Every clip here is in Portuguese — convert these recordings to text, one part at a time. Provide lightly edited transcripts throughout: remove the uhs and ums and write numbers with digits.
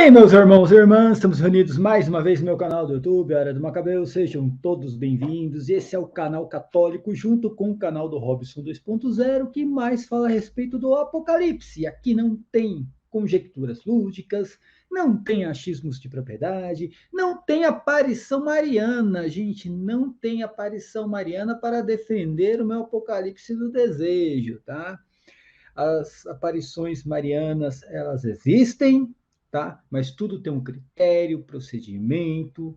Bem, meus irmãos e irmãs, estamos reunidos mais uma vez no meu canal do YouTube, Área do Macabeu, sejam todos bem-vindos. Esse é o canal católico, junto com o canal do Robson 2.0, que mais fala a respeito do Apocalipse. Aqui não tem conjecturas lúdicas, não tem achismos de propriedade, não tem aparição mariana, gente, não tem aparição mariana para defender o meu Apocalipse do desejo, tá? As aparições marianas, elas existem, tá? Mas tudo tem um critério, procedimento,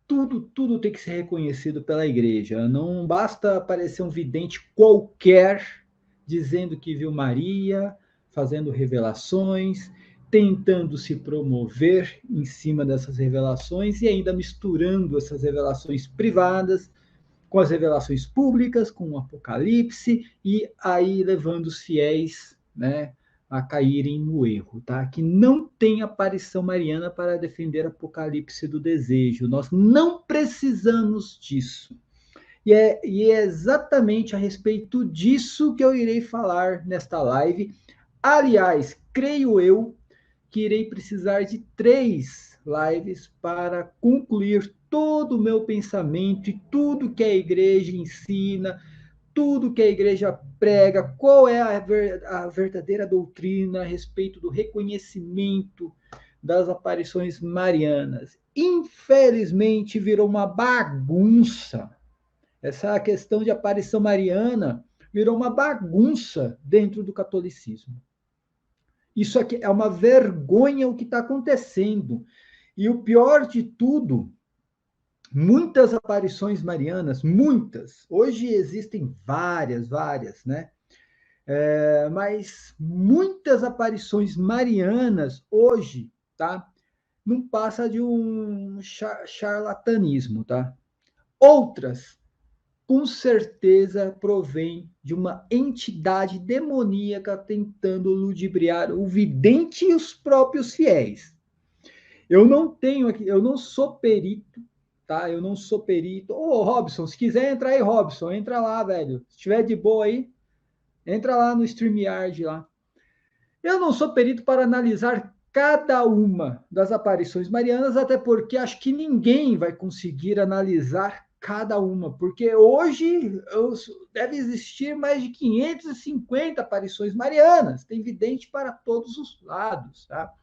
tudo tem que ser reconhecido pela igreja. Não basta aparecer um vidente qualquer dizendo que viu Maria, fazendo revelações, tentando se promover em cima dessas revelações e ainda misturando essas revelações privadas com as revelações públicas, com o Apocalipse, e aí levando os fiéis, né, a caírem no erro, tá? Que não tem aparição mariana para defender Apocalipse do desejo. Nós não precisamos disso. E é exatamente a respeito disso que eu irei falar nesta live. Aliás, creio eu que irei precisar de 3 lives para concluir todo o meu pensamento e tudo que a igreja ensina, tudo que a igreja prega, qual é a verdadeira doutrina a respeito do reconhecimento das aparições marianas. Infelizmente, virou uma bagunça. Essa questão de aparição mariana virou uma bagunça dentro do catolicismo. Isso aqui é uma vergonha o que está acontecendo. E o pior de tudo, muitas aparições marianas, muitas. Hoje existem várias, né? Mas muitas aparições marianas hoje, tá? Não passa de um charlatanismo, tá? Outras, com certeza, provém de uma entidade demoníaca tentando ludibriar o vidente e os próprios fiéis. Eu não tenho aqui, eu não sou perito, tá? Eu não sou perito. Ô, Robson, se quiser entrar aí, Robson, entra lá, velho. Se estiver de boa aí, entra lá no StreamYard lá. Eu não sou perito para analisar cada uma das aparições marianas, até porque acho que ninguém vai conseguir analisar cada uma, porque hoje deve existir mais de 550 aparições marianas, tem vidente para todos os lados, tá?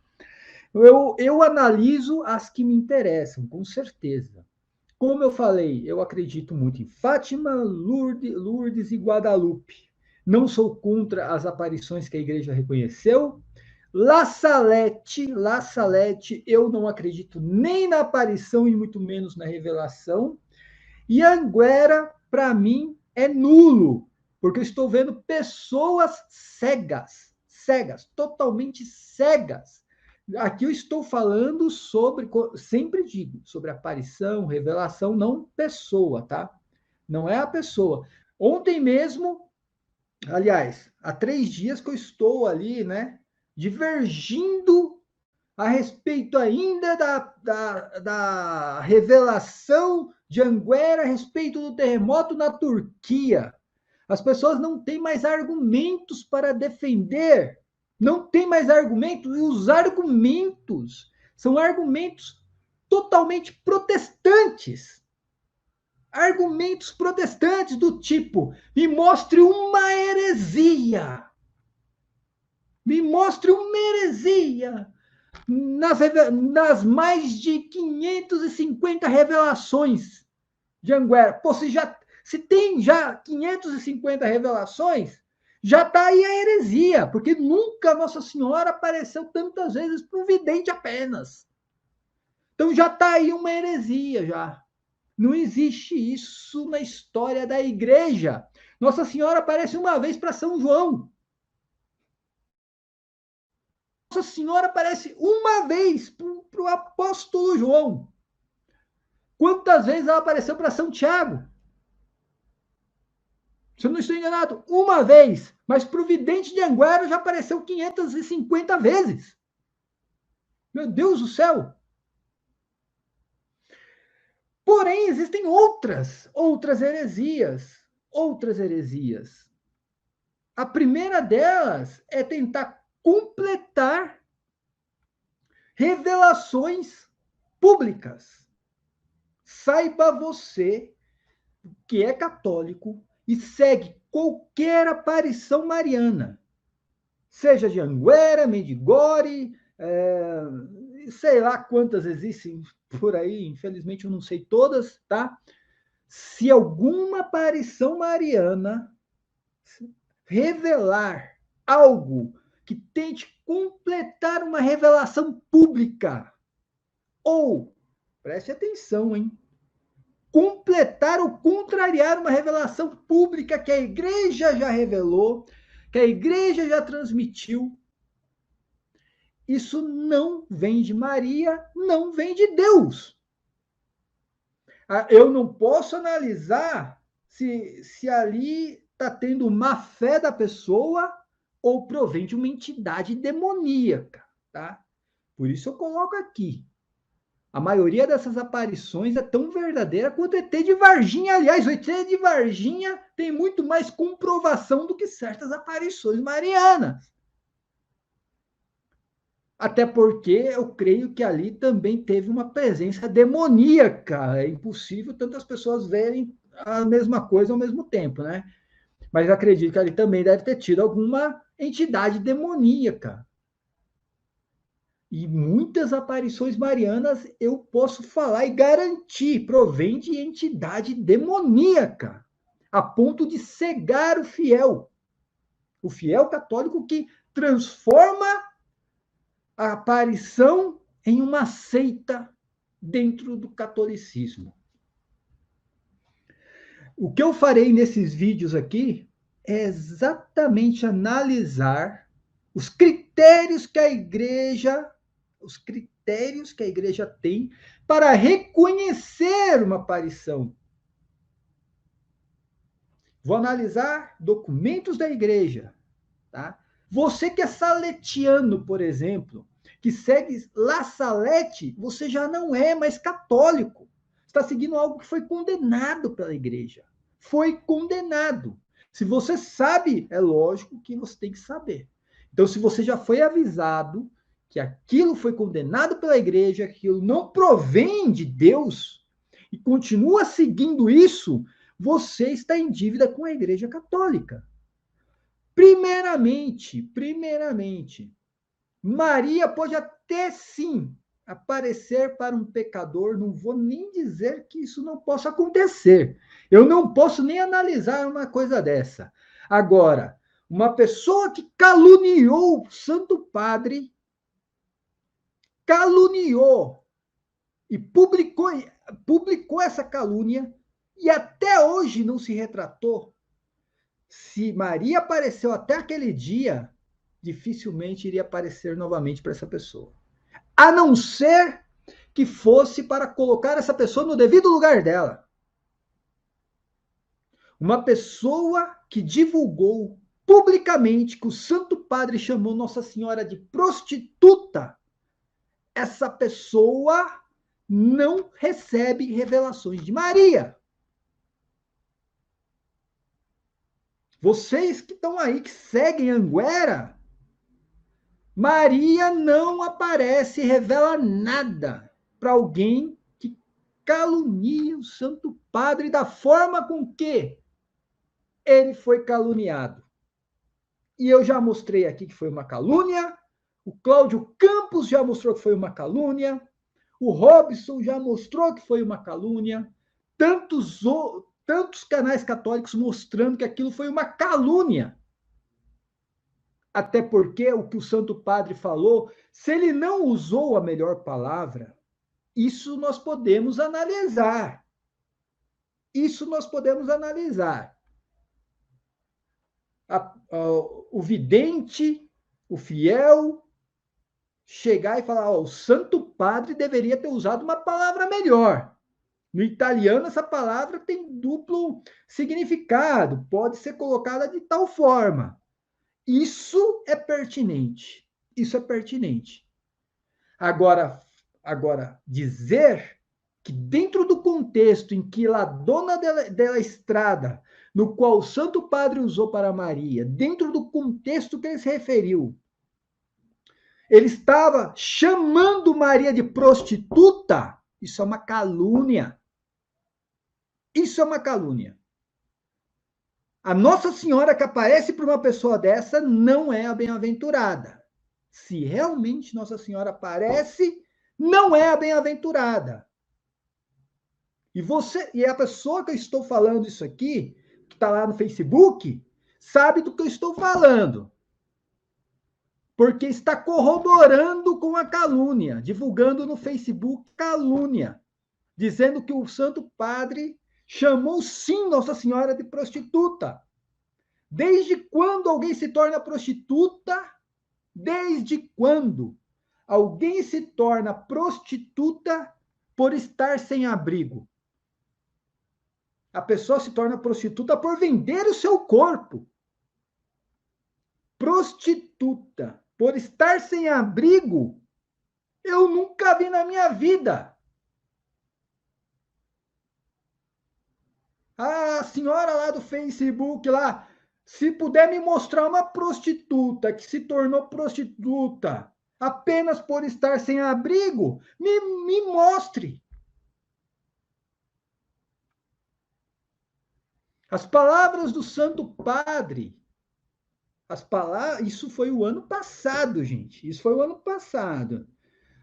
Eu analiso as que me interessam, com certeza. Como eu falei, eu acredito muito em Fátima, Lourdes e Guadalupe. Não sou contra as aparições que a igreja reconheceu. La Salete, eu não acredito nem na aparição e muito menos na revelação. E Anguera, para mim, é nulo, porque eu estou vendo pessoas cegas, totalmente cegas. Aqui eu estou falando sobre, sempre digo, sobre aparição, revelação, não pessoa, tá? Não é a pessoa. Ontem mesmo, aliás, há 3 dias que eu estou ali, né, divergindo a respeito ainda da revelação de Anguera a respeito do terremoto na Turquia. As pessoas não têm mais argumentos para defender, não tem mais argumentos, e os argumentos são argumentos totalmente protestantes. Argumentos protestantes do tipo: me mostre uma heresia. Me mostre uma heresia nas mais de 550 revelações de Anguera. Pô, se tem já 550 revelações, já está aí a heresia, porque nunca Nossa Senhora apareceu tantas vezes para o vidente apenas. Então já está aí uma heresia já. Não existe isso na história da igreja. Nossa Senhora aparece uma vez para São João. Nossa Senhora aparece uma vez para o apóstolo João. Quantas vezes ela apareceu para São Tiago? Se eu não estou enganado, uma vez. Mas para o vidente de Anguera já apareceu 550 vezes. Meu Deus do céu! Porém, existem outras heresias. A primeira delas é tentar completar revelações públicas. Saiba você que é católico e segue qualquer aparição mariana, seja de Anguera, Medjugorje, sei lá quantas existem por aí, infelizmente eu não sei todas, tá? Se alguma aparição mariana revelar algo que tente completar uma revelação pública, ou, preste atenção, hein? Completar ou contrariar uma revelação pública que a igreja já revelou, que a igreja já transmitiu, isso não vem de Maria, não vem de Deus. Eu não posso analisar se ali está tendo má fé da pessoa ou provém de uma entidade demoníaca, tá? Por isso eu coloco aqui. A maioria dessas aparições é tão verdadeira quanto o ET de Varginha. Aliás, o ET de Varginha tem muito mais comprovação do que certas aparições marianas. Até porque eu creio que ali também teve uma presença demoníaca. É impossível tantas pessoas verem a mesma coisa ao mesmo tempo, né? Mas acredito que ali também deve ter tido alguma entidade demoníaca. E muitas aparições marianas eu posso falar e garantir provém de entidade demoníaca, a ponto de cegar o fiel católico que transforma a aparição em uma seita dentro do catolicismo. O que eu farei nesses vídeos aqui é exatamente analisar os critérios que a igreja tem para reconhecer uma aparição. Vou analisar documentos da igreja, tá? Você que é saletiano, por exemplo, que segue La Salete, você já não é mais católico. Está seguindo algo que foi condenado pela igreja. Foi condenado. Se você sabe, é lógico que você tem que saber. Então, se você já foi avisado que aquilo foi condenado pela igreja, que aquilo não provém de Deus, e continua seguindo isso, você está em dívida com a igreja católica. Primeiramente, Maria pode até sim aparecer para um pecador, não vou nem dizer que isso não possa acontecer. Eu não posso nem analisar uma coisa dessa. Agora, uma pessoa que caluniou o Santo Padre, caluniou e publicou essa calúnia e até hoje não se retratou. Se Maria apareceu até aquele dia, dificilmente iria aparecer novamente para essa pessoa. A não ser que fosse para colocar essa pessoa no devido lugar dela. Uma pessoa que divulgou publicamente que o Santo Padre chamou Nossa Senhora de prostituta, essa pessoa não recebe revelações de Maria. Vocês que estão aí, que seguem Anguera, Maria não aparece e revela nada para alguém que calunia o Santo Padre da forma com que ele foi caluniado. E eu já mostrei aqui que foi uma calúnia, o Cláudio Campos já mostrou que foi uma calúnia, o Robson já mostrou que foi uma calúnia, tantos canais católicos mostrando que aquilo foi uma calúnia. Até porque o que o Santo Padre falou, se ele não usou a melhor palavra, isso nós podemos analisar. Isso nós podemos analisar. O vidente, o fiel, chegar e falar: o Santo Padre deveria ter usado uma palavra melhor. No italiano, essa palavra tem duplo significado, pode ser colocada de tal forma. Isso é pertinente. Isso é pertinente. Agora dizer que dentro do contexto em que a dona dela estrada, no qual o Santo Padre usou para Maria, dentro do contexto que ele se referiu, ele estava chamando Maria de prostituta, isso é uma calúnia. Isso é uma calúnia. A Nossa Senhora que aparece para uma pessoa dessa não é a bem-aventurada. Se realmente Nossa Senhora aparece, não é a bem-aventurada. E a pessoa que eu estou falando isso aqui, que está lá no Facebook, sabe do que eu estou falando. Porque está corroborando com a calúnia, divulgando no Facebook calúnia, dizendo que o Santo Padre chamou sim Nossa Senhora de prostituta. Desde quando alguém se torna prostituta? Desde quando alguém se torna prostituta por estar sem abrigo? A pessoa se torna prostituta por vender o seu corpo. prostituta por estar sem abrigo, eu nunca vi na minha vida. A senhora lá do Facebook, lá, se puder me mostrar uma prostituta que se tornou prostituta apenas por estar sem abrigo, me mostre. As palavras do Santo Padre, isso foi o ano passado, gente. Isso foi o ano passado.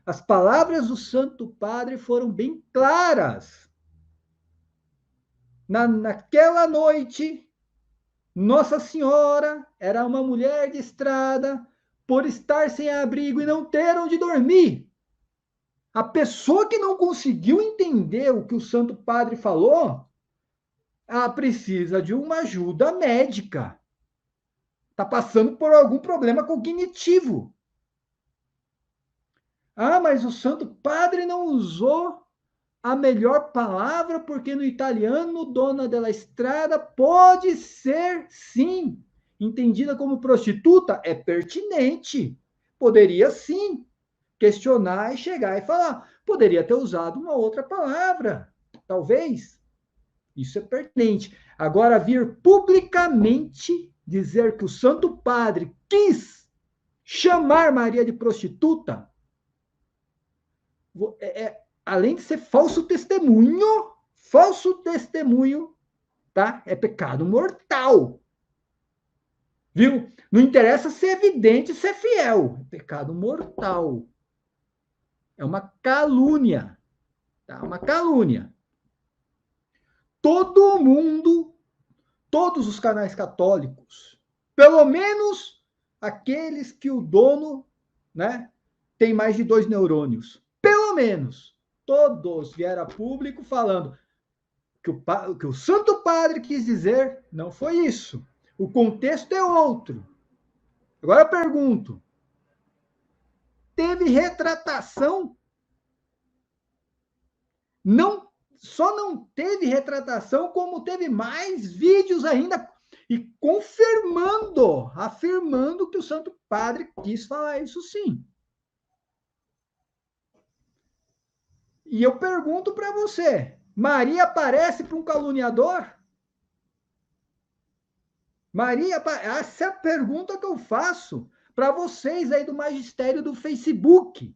As palavras do Santo Padre foram bem claras. Naquela noite, Nossa Senhora era uma mulher de estrada por estar sem abrigo e não ter onde dormir. A pessoa que não conseguiu entender o que o Santo Padre falou, ela precisa de uma ajuda médica. Está passando por algum problema cognitivo. Ah, mas o Santo Padre não usou a melhor palavra, porque no italiano, dona della strada pode ser, sim, entendida como prostituta, é pertinente. Poderia, sim, questionar e chegar e falar. Poderia ter usado uma outra palavra, talvez. Isso é pertinente. Agora, vir publicamente dizer que o Santo Padre quis chamar Maria de prostituta, além de ser falso testemunho, tá? É pecado mortal. Viu? Não interessa ser evidente, ser fiel. É pecado mortal. É uma calúnia. Tá? Uma calúnia. Todo mundo, todos os canais católicos, pelo menos aqueles que o dono, né, tem mais de 2 neurônios, pelo menos, todos vieram a público falando que o Santo Padre quis dizer não foi isso. O contexto é outro. Agora eu pergunto, teve retratação? Não, só não teve retratação, como teve mais vídeos ainda e afirmando que o Santo Padre quis falar isso sim. E eu pergunto para você, Maria aparece para um caluniador? Maria, essa é a pergunta que eu faço para vocês aí do magistério do Facebook,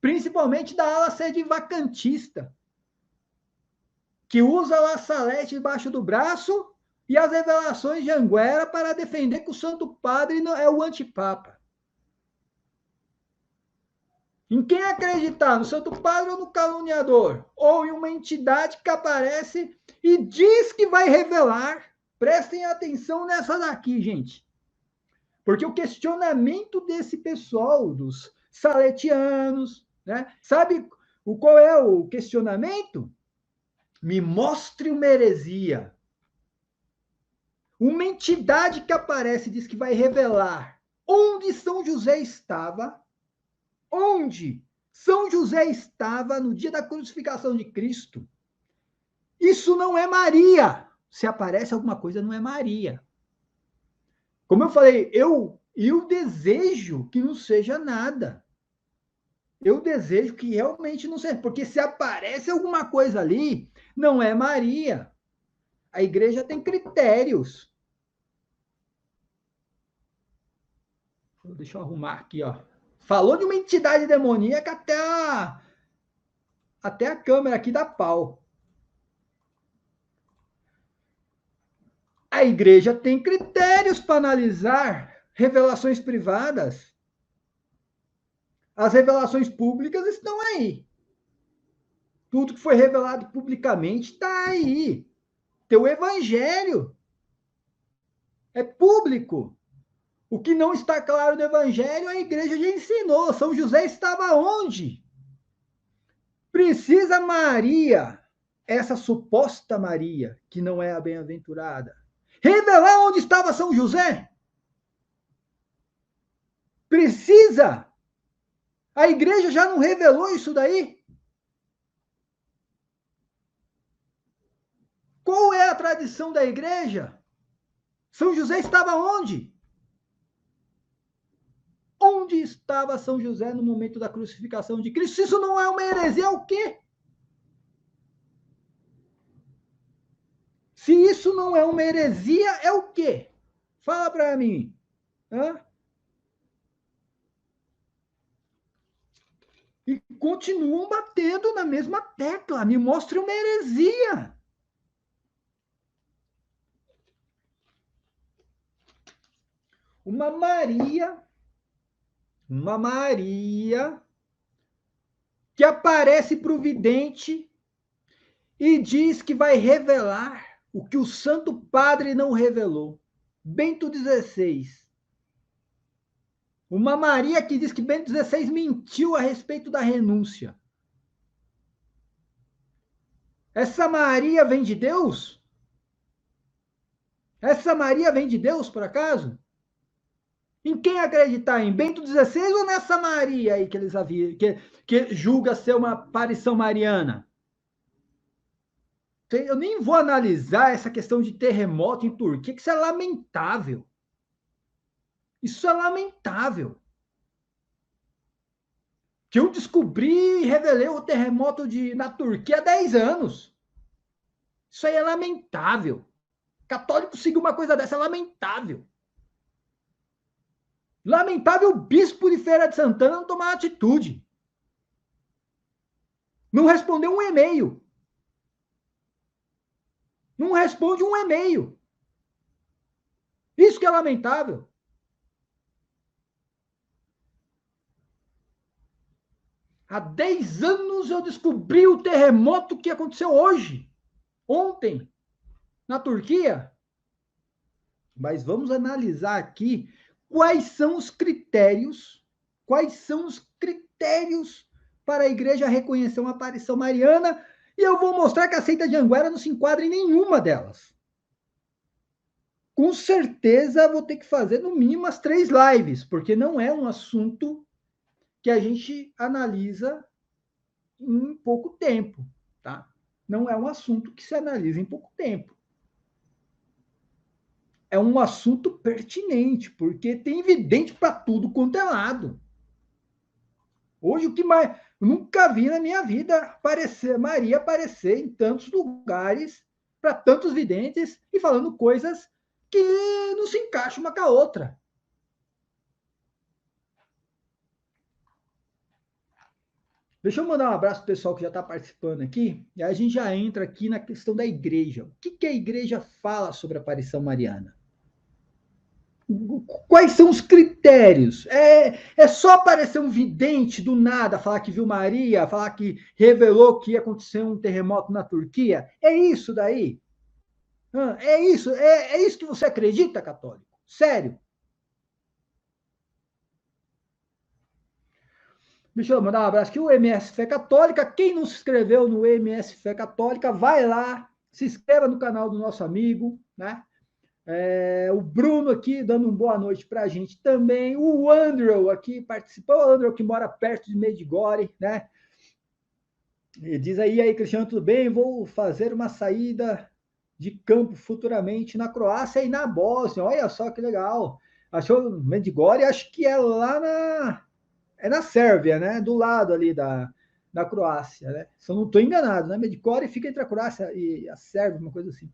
principalmente da ala sede vacantista, que usa lá a salete debaixo do braço e as revelações de Anguera para defender que o Santo Padre não é o antipapa. Em quem acreditar, no Santo Padre ou no caluniador? Ou em uma entidade que aparece e diz que vai revelar. Prestem atenção nessa daqui, gente. Porque o questionamento desse pessoal, dos saletianos, né? Sabe qual é o questionamento? Me mostre uma heresia. Uma entidade que aparece e diz que vai revelar onde São José estava, onde São José estava no dia da crucificação de Cristo. Isso não é Maria. Se aparece alguma coisa, não é Maria. Como eu falei, eu desejo que não seja nada. Eu desejo que realmente não seja, porque se aparece alguma coisa ali, não é Maria. A igreja tem critérios. Deixa eu arrumar aqui, ó. Falou de uma entidade demoníaca, até a câmera aqui dá pau. A igreja tem critérios para analisar revelações privadas. As revelações públicas estão aí. Tudo que foi revelado publicamente está aí. Teu evangelho é público. O que não está claro no evangelho, a igreja já ensinou. São José estava onde? Precisa Maria, essa suposta Maria, que não é a bem-aventurada, revelar onde estava São José? Precisa? A igreja já não revelou isso daí? Qual é a tradição da igreja? São José estava onde? Onde estava São José no momento da crucificação de Cristo? Se isso não é uma heresia, é o quê? Se isso não é uma heresia, é o quê? Fala para mim. Hã? E continuam batendo na mesma tecla. Me mostre uma heresia. Uma Maria que aparece para o vidente e diz que vai revelar o que o Santo Padre não revelou. Bento XVI. Uma Maria que diz que Bento XVI mentiu a respeito da renúncia. Essa Maria vem de Deus? Essa Maria vem de Deus, por acaso? Em quem acreditar? Em Bento XVI ou nessa Maria aí que eles haviam, que julga ser uma aparição mariana? Eu nem vou analisar essa questão de terremoto em Turquia, que isso é lamentável. Isso é lamentável. Que eu descobri e revelei o terremoto na Turquia há 10 anos. Isso aí é lamentável. Católico seguir uma coisa dessa é lamentável. Lamentável o bispo de Feira de Santana não tomar atitude. Não respondeu um e-mail. Não responde um e-mail. Isso que é lamentável. Há 10 anos eu descobri o terremoto que aconteceu hoje, ontem, na Turquia. Mas vamos analisar aqui quais são os critérios para a igreja reconhecer uma aparição mariana, e eu vou mostrar que a seita de Anguera não se enquadra em nenhuma delas. Com certeza vou ter que fazer no mínimo as 3 lives, porque não é um assunto que a gente analisa em pouco tempo, tá? Não é um assunto que se analisa em pouco tempo. É um assunto pertinente, porque tem vidente para tudo quanto é lado. Hoje, o que mais... Eu nunca vi na minha vida Maria aparecer em tantos lugares, para tantos videntes, e falando coisas que não se encaixam uma com a outra. Deixa eu mandar um abraço para o pessoal que já está participando aqui, e aí a gente já entra aqui na questão da igreja. O que a igreja fala sobre a aparição mariana? Quais são os critérios? É só aparecer um vidente do nada, falar que viu Maria, falar que revelou que ia acontecer um terremoto na Turquia? É isso daí? É isso? É isso que você acredita, católico? Sério? Deixa eu mandar um abraço aqui, o MS Fé Católica. Quem não se inscreveu no MS Fé Católica, vai lá, se inscreva no canal do nosso amigo, né? O Bruno aqui dando uma boa noite para a gente também. O Andrew aqui participou. O Andrew que mora perto de Medjugorje, né? Ele diz aí, Cristiano, tudo bem? Vou fazer uma saída de campo futuramente na Croácia e na Bósnia. Olha só que legal. Achou Medjugorje? Acho que é lá na Sérvia, né? Do lado ali da Croácia, né? Se eu não estou enganado, né? Medjugorje fica entre a Croácia e a Sérvia, uma coisa assim.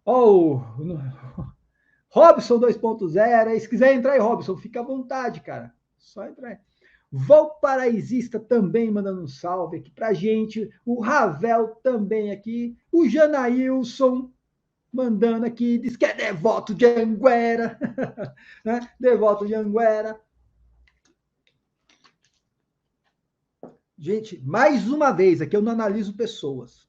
Oh, Robson 2.0, se quiser entrar aí, Robson, fica à vontade, cara. Só entrar aí. Valparaísista também mandando um salve aqui pra gente. O Ravel também aqui. O Janailson mandando aqui, diz que é devoto de Anguera. Né? Devoto de Anguera. Gente, mais uma vez, aqui eu não analiso pessoas.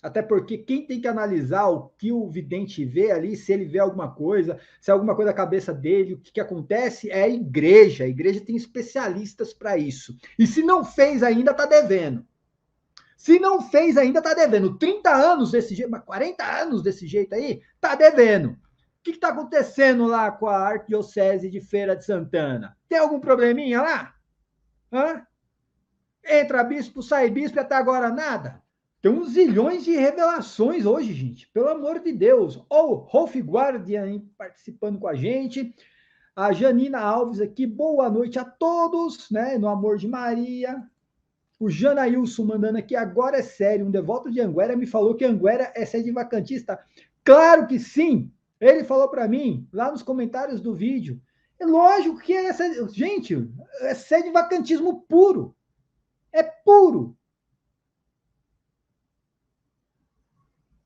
Até porque quem tem que analisar o que o vidente vê ali, se ele vê alguma coisa, se é alguma coisa na cabeça dele, o que acontece, é a igreja. A igreja tem especialistas para isso. E se não fez ainda, está devendo. Se não fez ainda, está devendo. 30 anos desse jeito, 40 anos desse jeito aí, está devendo. O que está acontecendo lá com a Arquidiocese de Feira de Santana? Tem algum probleminha lá? Hã? Entra bispo, sai bispo e até agora nada? Tem uns zilhões de revelações hoje, gente. Pelo amor de Deus. Ou Rolf Guardian participando com a gente. A Janina Alves aqui, boa noite a todos, né? No amor de Maria. O Janailson mandando aqui, agora é sério, um devoto de Anguera me falou que Anguera é sede vacantista. Claro que sim! Ele falou para mim, lá nos comentários do vídeo. É lógico que é sede... Gente, é sede vacantismo puro. É puro.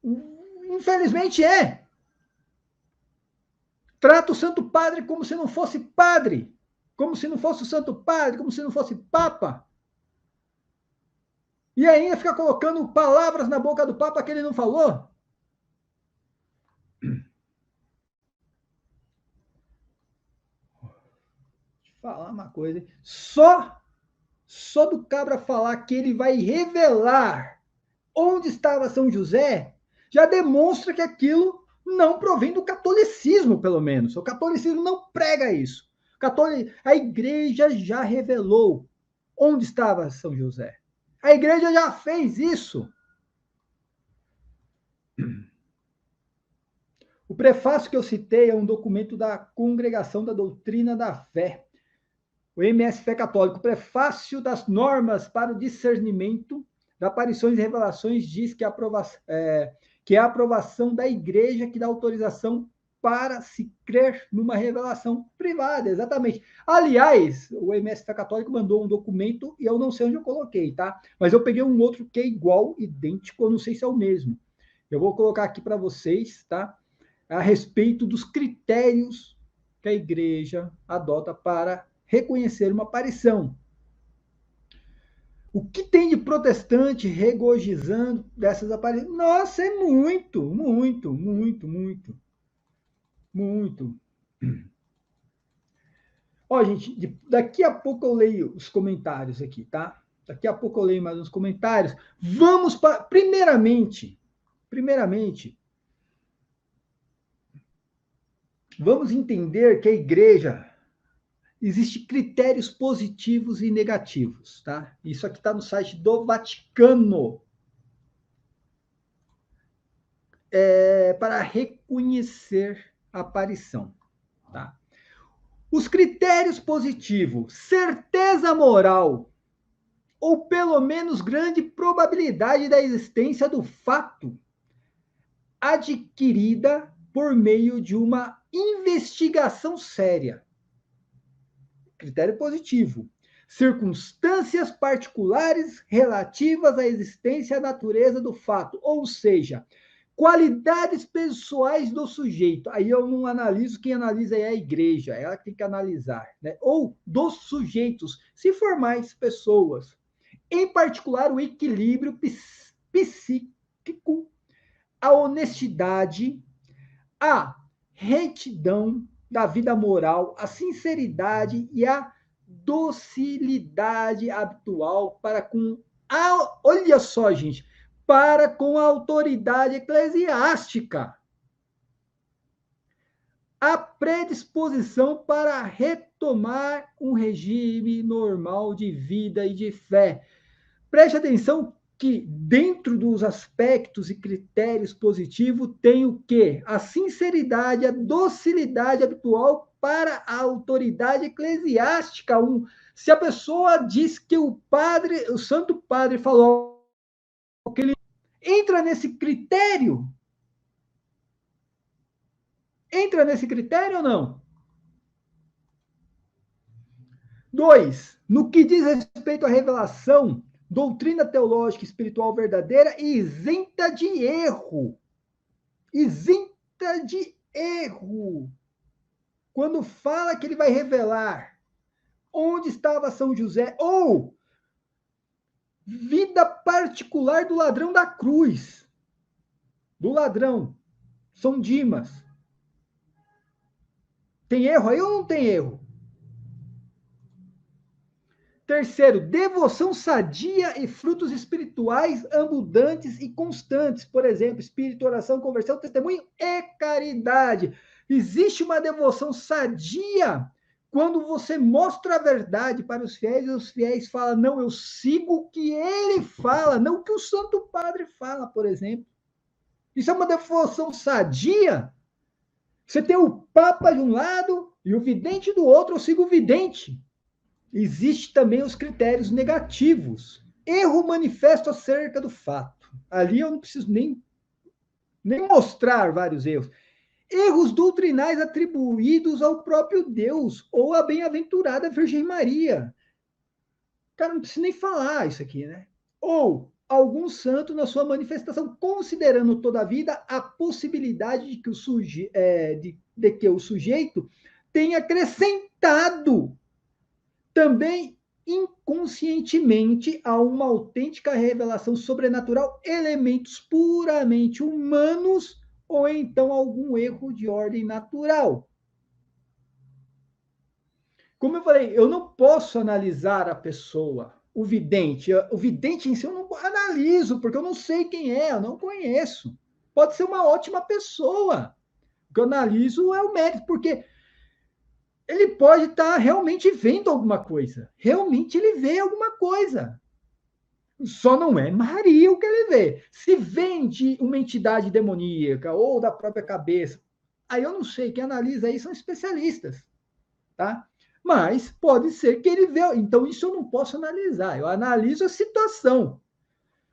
Infelizmente é. Trata o Santo Padre como se não fosse padre. Como se não fosse o Santo Padre, como se não fosse Papa. E ainda fica colocando palavras na boca do Papa que ele não falou. Falar uma coisa. Só do cabra falar que ele vai revelar onde estava São José, já demonstra que aquilo não provém do catolicismo, pelo menos. O catolicismo não prega isso. A igreja já revelou onde estava São José. A igreja já fez isso. O prefácio que eu citei é um documento da Congregação da Doutrina da Fé, o MS Fé Católico. O prefácio das normas para o discernimento de aparições e revelações diz que é a aprovação da igreja que dá autorização para se crer numa revelação privada, exatamente. Aliás, o MS Fé Católico mandou um documento e eu não sei onde eu coloquei, tá? Mas eu peguei um outro que é igual, idêntico, eu não sei se é o mesmo. Eu vou colocar aqui para vocês, tá? A respeito dos critérios que a igreja adota para reconhecer uma aparição. O que tem de protestante regozijando dessas aparições? Nossa, é muito, muito, muito, muito. Muito. Ó, gente, daqui a pouco eu leio os comentários aqui, tá? Daqui a pouco eu leio mais uns comentários. Vamos para. Primeiramente, vamos entender que a igreja existem critérios positivos e negativos, tá? Isso aqui está no site do Vaticano. Para reconhecer a aparição, tá? Os critérios positivos, certeza moral, ou pelo menos grande probabilidade da existência do fato, adquirida por meio de uma investigação séria. Critério positivo. Circunstâncias particulares relativas à existência e à natureza do fato, ou seja, qualidades pessoais do sujeito. Aí eu não analiso, quem analisa é a igreja, ela tem que analisar, né? Ou dos sujeitos, se for mais pessoas. Em particular, o equilíbrio psíquico, a honestidade, a retidão da vida moral, a sinceridade e a docilidade habitual para com a, olha só, gente, para com a autoridade eclesiástica. A predisposição para retomar um regime normal de vida e de fé. Preste atenção que dentro dos aspectos e critérios positivos tem o quê? A sinceridade, a docilidade habitual para a autoridade eclesiástica. Se a pessoa diz que o Santo Padre falou que ele entra nesse critério? Entra nesse critério ou não? 2. No que diz respeito à revelação, doutrina teológica espiritual verdadeira e isenta de erro. Isenta de erro. Quando fala que ele vai revelar onde estava São José, ou vida particular do ladrão da cruz, do ladrão, São Dimas. Tem erro aí ou não tem erro? Terceiro, devoção sadia e frutos espirituais abundantes e constantes. Por exemplo, espírito, oração, conversão, testemunho e caridade. Existe uma devoção sadia quando você mostra a verdade para os fiéis e os fiéis falam, não, eu sigo o que ele fala, não o que o Santo Padre fala, por exemplo. Isso é uma devoção sadia. Você tem o Papa de um lado e o vidente do outro, eu sigo o vidente. Existem também os critérios negativos. Erro manifesto acerca do fato. Ali eu não preciso nem mostrar vários erros. Erros doutrinais atribuídos ao próprio Deus ou à bem-aventurada Virgem Maria. Cara, não precisa nem falar isso aqui, né? Ou algum santo na sua manifestação, considerando toda a vida a possibilidade de que o sujeito tenha acrescentado também inconscientemente a uma autêntica revelação sobrenatural elementos puramente humanos ou então algum erro de ordem natural. Como eu falei, eu não posso analisar a pessoa, o vidente em si eu não analiso, porque eu não sei quem é, eu não conheço. Pode ser uma ótima pessoa. O que eu analiso é o mérito, porque ele pode estar realmente vendo alguma coisa. Realmente ele vê alguma coisa. Só não é Maria o que ele vê. Se vem de uma entidade demoníaca ou da própria cabeça, aí eu não sei. Quem analisa aí são especialistas, tá? Mas pode ser que ele vê. Então, isso eu não posso analisar. Eu analiso a situação.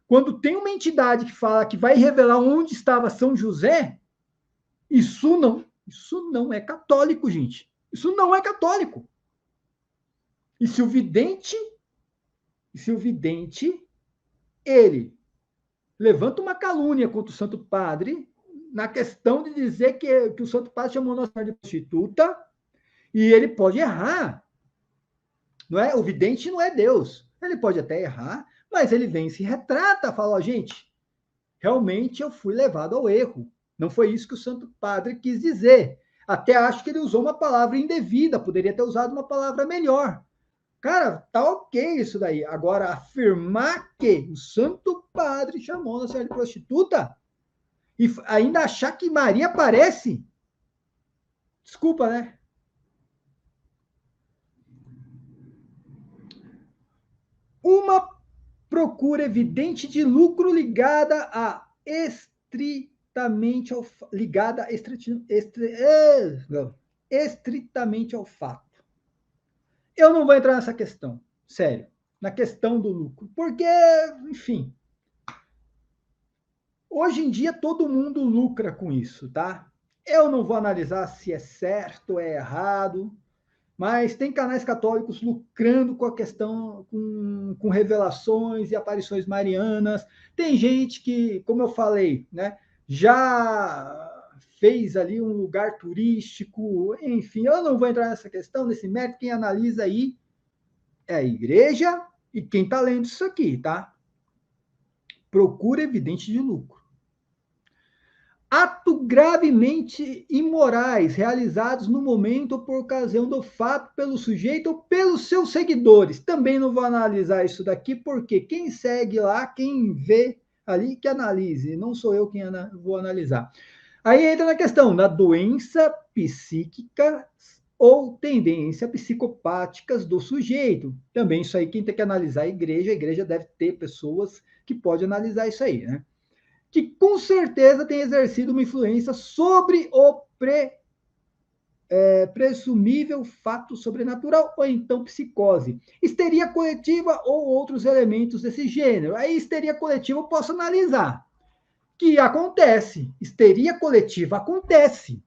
Quando tem uma entidade que fala que vai revelar onde estava São José, isso não é católico, gente. Isso não é católico. E se o vidente, ele levanta uma calúnia contra o Santo Padre, na questão de dizer que o Santo Padre chamou Nossa Senhora de prostituta, e ele pode errar. Não é? O vidente não é Deus. Ele pode até errar, mas ele vem e se retrata, fala, gente, realmente eu fui levado ao erro. Não foi isso que o Santo Padre quis dizer. Até acho que ele usou uma palavra indevida, poderia ter usado uma palavra melhor. Cara, tá ok isso daí. Agora, afirmar que o Santo Padre chamou Nossa Senhora de prostituta e ainda achar que Maria aparece, desculpa, né? Uma procura evidente de lucro ligada estritamente ao fato. Eu não vou entrar nessa questão, sério, na questão do lucro, porque, enfim, hoje em dia todo mundo lucra com isso, tá? Eu não vou analisar se é certo ou é errado, mas tem canais católicos lucrando com a questão, com revelações e aparições marianas. Tem gente que, como eu falei, né, já fez ali um lugar turístico, enfim, eu não vou entrar nessa questão, nesse mérito, quem analisa aí é a igreja e quem está lendo isso aqui, tá? Procura evidente de lucro. Atos gravemente imorais realizados no momento ou por ocasião do fato pelo sujeito ou pelos seus seguidores. Também não vou analisar isso daqui, porque quem segue lá, quem vê ali, que analise. Não sou eu quem vou analisar. Aí entra na questão da doença psíquica ou tendência psicopáticas do sujeito. Também isso aí, quem tem que analisar a igreja deve ter pessoas que podem analisar isso aí, né? Que com certeza tem exercido uma influência sobre o presumível fato sobrenatural ou então psicose. Histeria coletiva ou outros elementos desse gênero. A histeria coletiva eu posso analisar. Que acontece. Histeria coletiva acontece.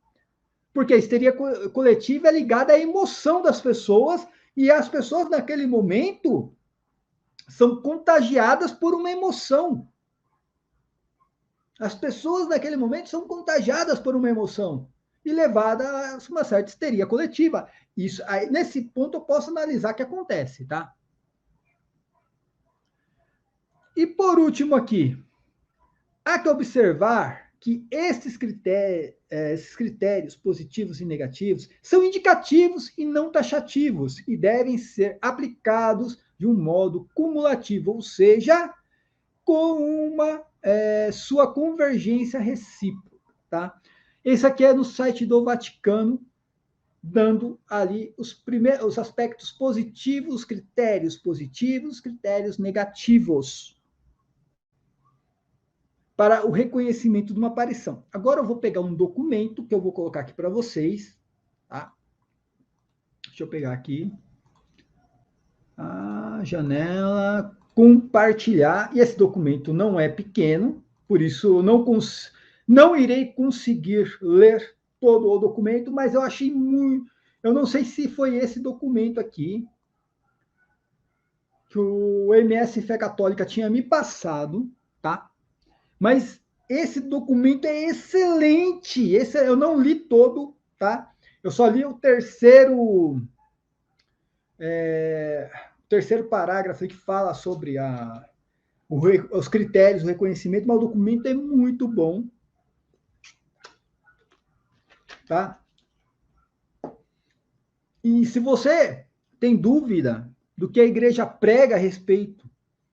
Porque a histeria coletiva é ligada à emoção das pessoas e as pessoas naquele momento são contagiadas por uma emoção. As pessoas naquele momento são contagiadas por uma emoção e levadas a uma certa histeria coletiva. Isso, aí, nesse ponto eu posso analisar o que acontece, tá? E por último aqui, há que observar que esses critérios positivos e negativos são indicativos e não taxativos e devem ser aplicados de um modo cumulativo, ou seja, com uma sua convergência recíproca, tá? Esse aqui é no site do Vaticano, dando ali os aspectos positivos, critérios negativos. para o reconhecimento de uma aparição. Agora eu vou pegar um documento que eu vou colocar aqui para vocês, tá? Deixa eu pegar aqui. A janela, compartilhar, e esse documento não é pequeno, por isso não irei conseguir ler todo o documento, mas eu achei muito, eu não sei se foi esse documento aqui que o MS Fé Católica tinha me passado, tá? Mas esse documento é excelente, eu não li todo, tá? Eu só li o terceiro parágrafo que fala sobre os critérios, o reconhecimento, mas o documento é muito bom, tá? E se você tem dúvida do que a igreja prega a respeito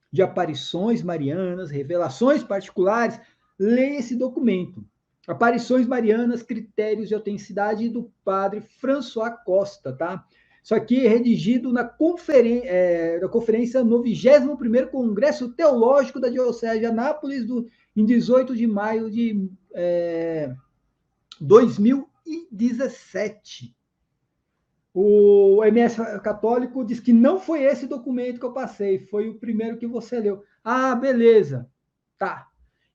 de aparições marianas, revelações particulares, leia esse documento. Aparições marianas, critérios de autenticidade, do padre François Costa, tá? Isso aqui é redigido na conferência no 21º Congresso Teológico da Diocese de Anápolis, em 18 de maio de 2017. O MS Católico diz que não foi esse documento que eu passei, foi o primeiro que você leu. Ah, beleza. Tá.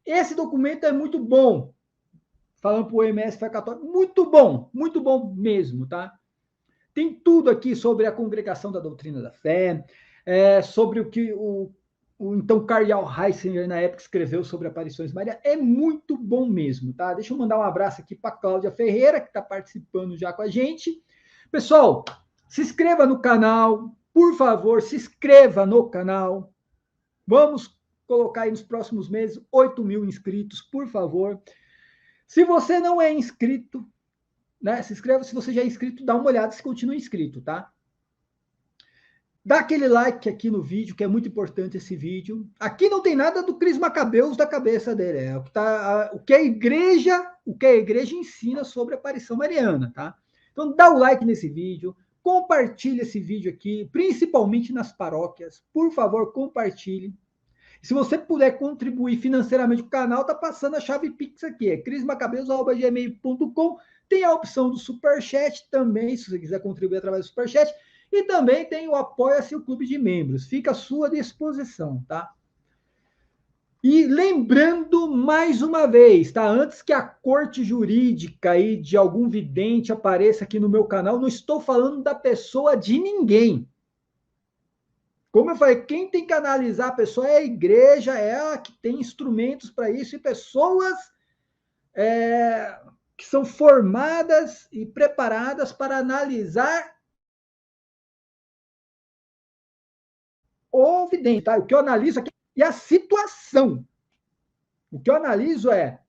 Esse documento é muito bom. Falando para o MS Católico, muito bom mesmo, tá? Tem tudo aqui sobre a congregação da doutrina da fé, sobre o que então Cardeal Heisinger, na época, escreveu sobre aparições marianas. É muito bom mesmo, tá? Deixa eu mandar um abraço aqui para Cláudia Ferreira, que está participando já com a gente. Pessoal, se inscreva no canal, por favor, se inscreva no canal. Vamos colocar aí nos próximos meses 8.000 inscritos, por favor. Se você não é inscrito, né, se inscreva. Se você já é inscrito, dá uma olhada se continua inscrito, tá? Dá aquele like aqui no vídeo, que é muito importante esse vídeo. Aqui não tem nada do Cris Macabeus da cabeça dele, é o que a igreja ensina sobre a aparição mariana, tá? Então dá o like nesse vídeo, compartilhe esse vídeo aqui, principalmente nas paróquias. Por favor, compartilhe. Se você puder contribuir financeiramente com o canal, tá passando a chave Pix aqui, é crismacabeus@gmail.com. Tem a opção do Superchat também, se você quiser contribuir através do Superchat. E também tem o Apoia-se, o Clube de Membros. Fica à sua disposição, tá? E lembrando mais uma vez, tá? Antes que a corte jurídica aí de algum vidente apareça aqui no meu canal, não estou falando da pessoa de ninguém. Como eu falei, quem tem que analisar a pessoa é a igreja, é ela que tem instrumentos para isso, e pessoas que são formadas e preparadas para analisar o vidente, tá? O que eu analiso aqui é a situação. O que eu analiso é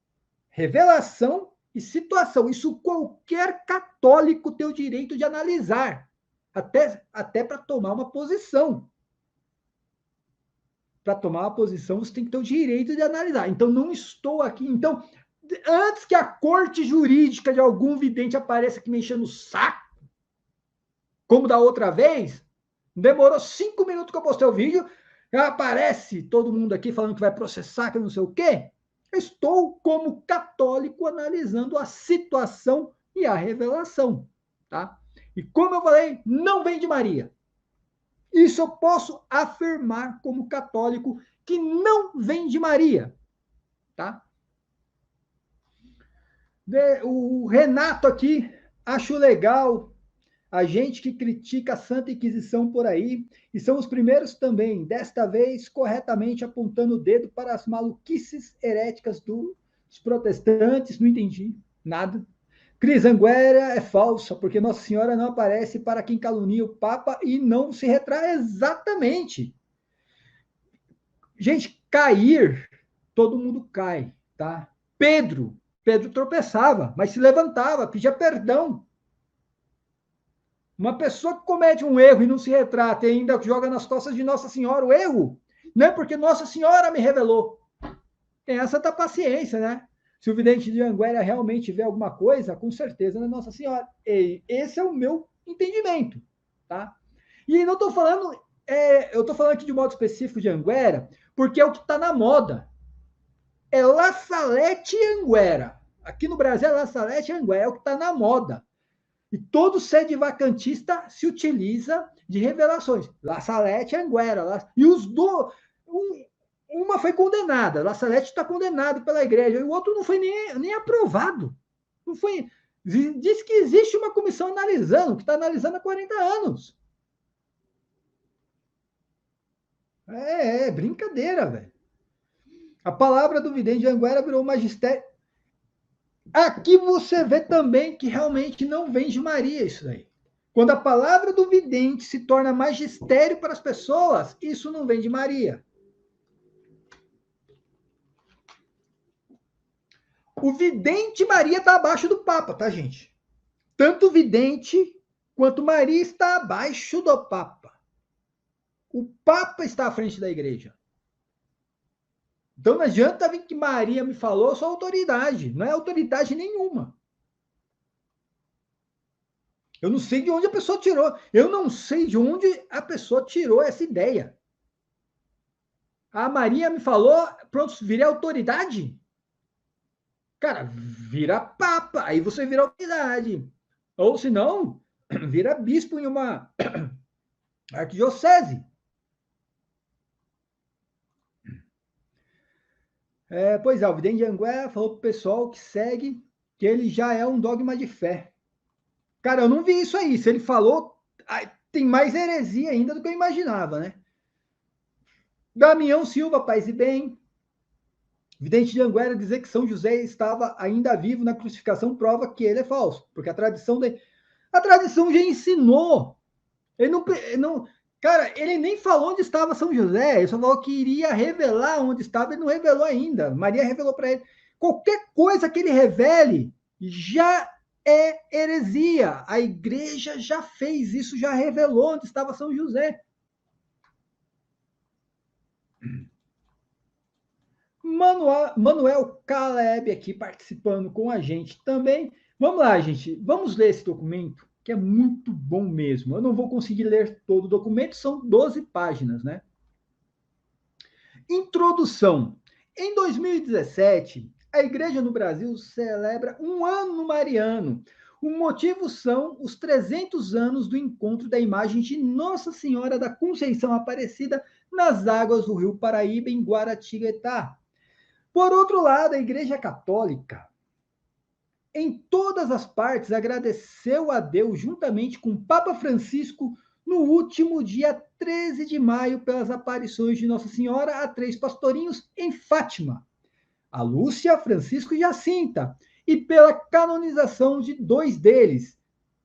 revelação e situação. Isso qualquer católico tem o direito de analisar, até para tomar uma posição. Para tomar uma posição, você tem que ter o direito de analisar. Então, não estou aqui. Então, antes que a corte jurídica de algum vidente apareça aqui me enchendo o saco, como da outra vez, demorou 5 minutos que eu postei o vídeo, já aparece todo mundo aqui falando que vai processar, que não sei o quê. Eu estou, como católico, analisando a situação e a revelação, tá? E como eu falei, não vem de Maria. Isso eu posso afirmar como católico, que não vem de Maria, tá? O Renato aqui, acho legal a gente que critica a Santa Inquisição por aí, e são os primeiros também, desta vez, corretamente apontando o dedo para as maluquices heréticas dos protestantes. Não entendi nada. Cris Anguera é falsa, porque Nossa Senhora não aparece para quem calunia o Papa e não se retrai. Exatamente. Gente, cair, todo mundo cai, tá? Pedro tropeçava, mas se levantava, pedia perdão. Uma pessoa que comete um erro e não se retrata e ainda joga nas costas de Nossa Senhora o erro, não é porque Nossa Senhora me revelou. Tem essa da paciência, né? Se o vidente de Anguera realmente vê alguma coisa, com certeza não é Nossa Senhora. E esse é o meu entendimento, tá? E não estou falando, eu estou falando aqui de modo específico de Anguera, porque é o que está na moda. é La Salete e Anguera. Aqui no Brasil é La Salete e Anguera, é o que está na moda. E todo sede vacantista se utiliza de revelações. La Salete e Anguera. E os dois... Uma foi condenada. La Salete está condenado pela igreja. E o outro não foi nem aprovado. Não foi... Diz que existe uma comissão analisando, que está analisando há 40 anos. É brincadeira, velho. A palavra do vidente de Anguera virou magistério. Aqui você vê também que realmente não vem de Maria isso daí. Quando a palavra do vidente se torna magistério para as pessoas, isso não vem de Maria. O vidente Maria está abaixo do Papa, tá, gente? Tanto o vidente quanto Maria está abaixo do Papa. O Papa está à frente da igreja. Então não adianta vir que Maria me falou, eu sou autoridade. Não é autoridade nenhuma. Eu não sei de onde a pessoa tirou. Eu não sei de onde a pessoa tirou essa ideia. A Maria me falou, pronto, virei autoridade? Cara, vira papa, aí você vira autoridade. Ou se não, vira bispo em uma arquidiocese. Pois é, o vidente de Anguera falou pro pessoal que segue que ele já é um dogma de fé. Cara, eu não vi isso aí. Se ele falou, tem mais heresia ainda do que eu imaginava, né? Damião Silva, paz e bem. Vidente de Anguera dizer que São José estava ainda vivo na crucificação prova que ele é falso, porque a tradição já ensinou. Ele não, cara, ele nem falou onde estava São José, ele só falou que iria revelar onde estava, ele não revelou ainda. Maria revelou para ele. Qualquer coisa que ele revele já é heresia. A igreja já fez isso, já revelou onde estava São José. Manuel Caleb aqui participando com a gente também. Vamos lá, gente. Vamos ler esse documento, que é muito bom mesmo. Eu não vou conseguir ler todo o documento, são 12 páginas, né? Introdução. Em 2017, a igreja no Brasil celebra um ano mariano. O motivo são os 300 anos do encontro da imagem de Nossa Senhora da Conceição Aparecida nas águas do Rio Paraíba, em Guaratinguetá. Por outro lado, a Igreja Católica, em todas as partes, agradeceu a Deus, juntamente com o Papa Francisco, no último dia 13 de maio, pelas aparições de Nossa Senhora a 3 pastorinhos em Fátima, a Lúcia, Francisco e Jacinta, e pela canonização de 2 deles,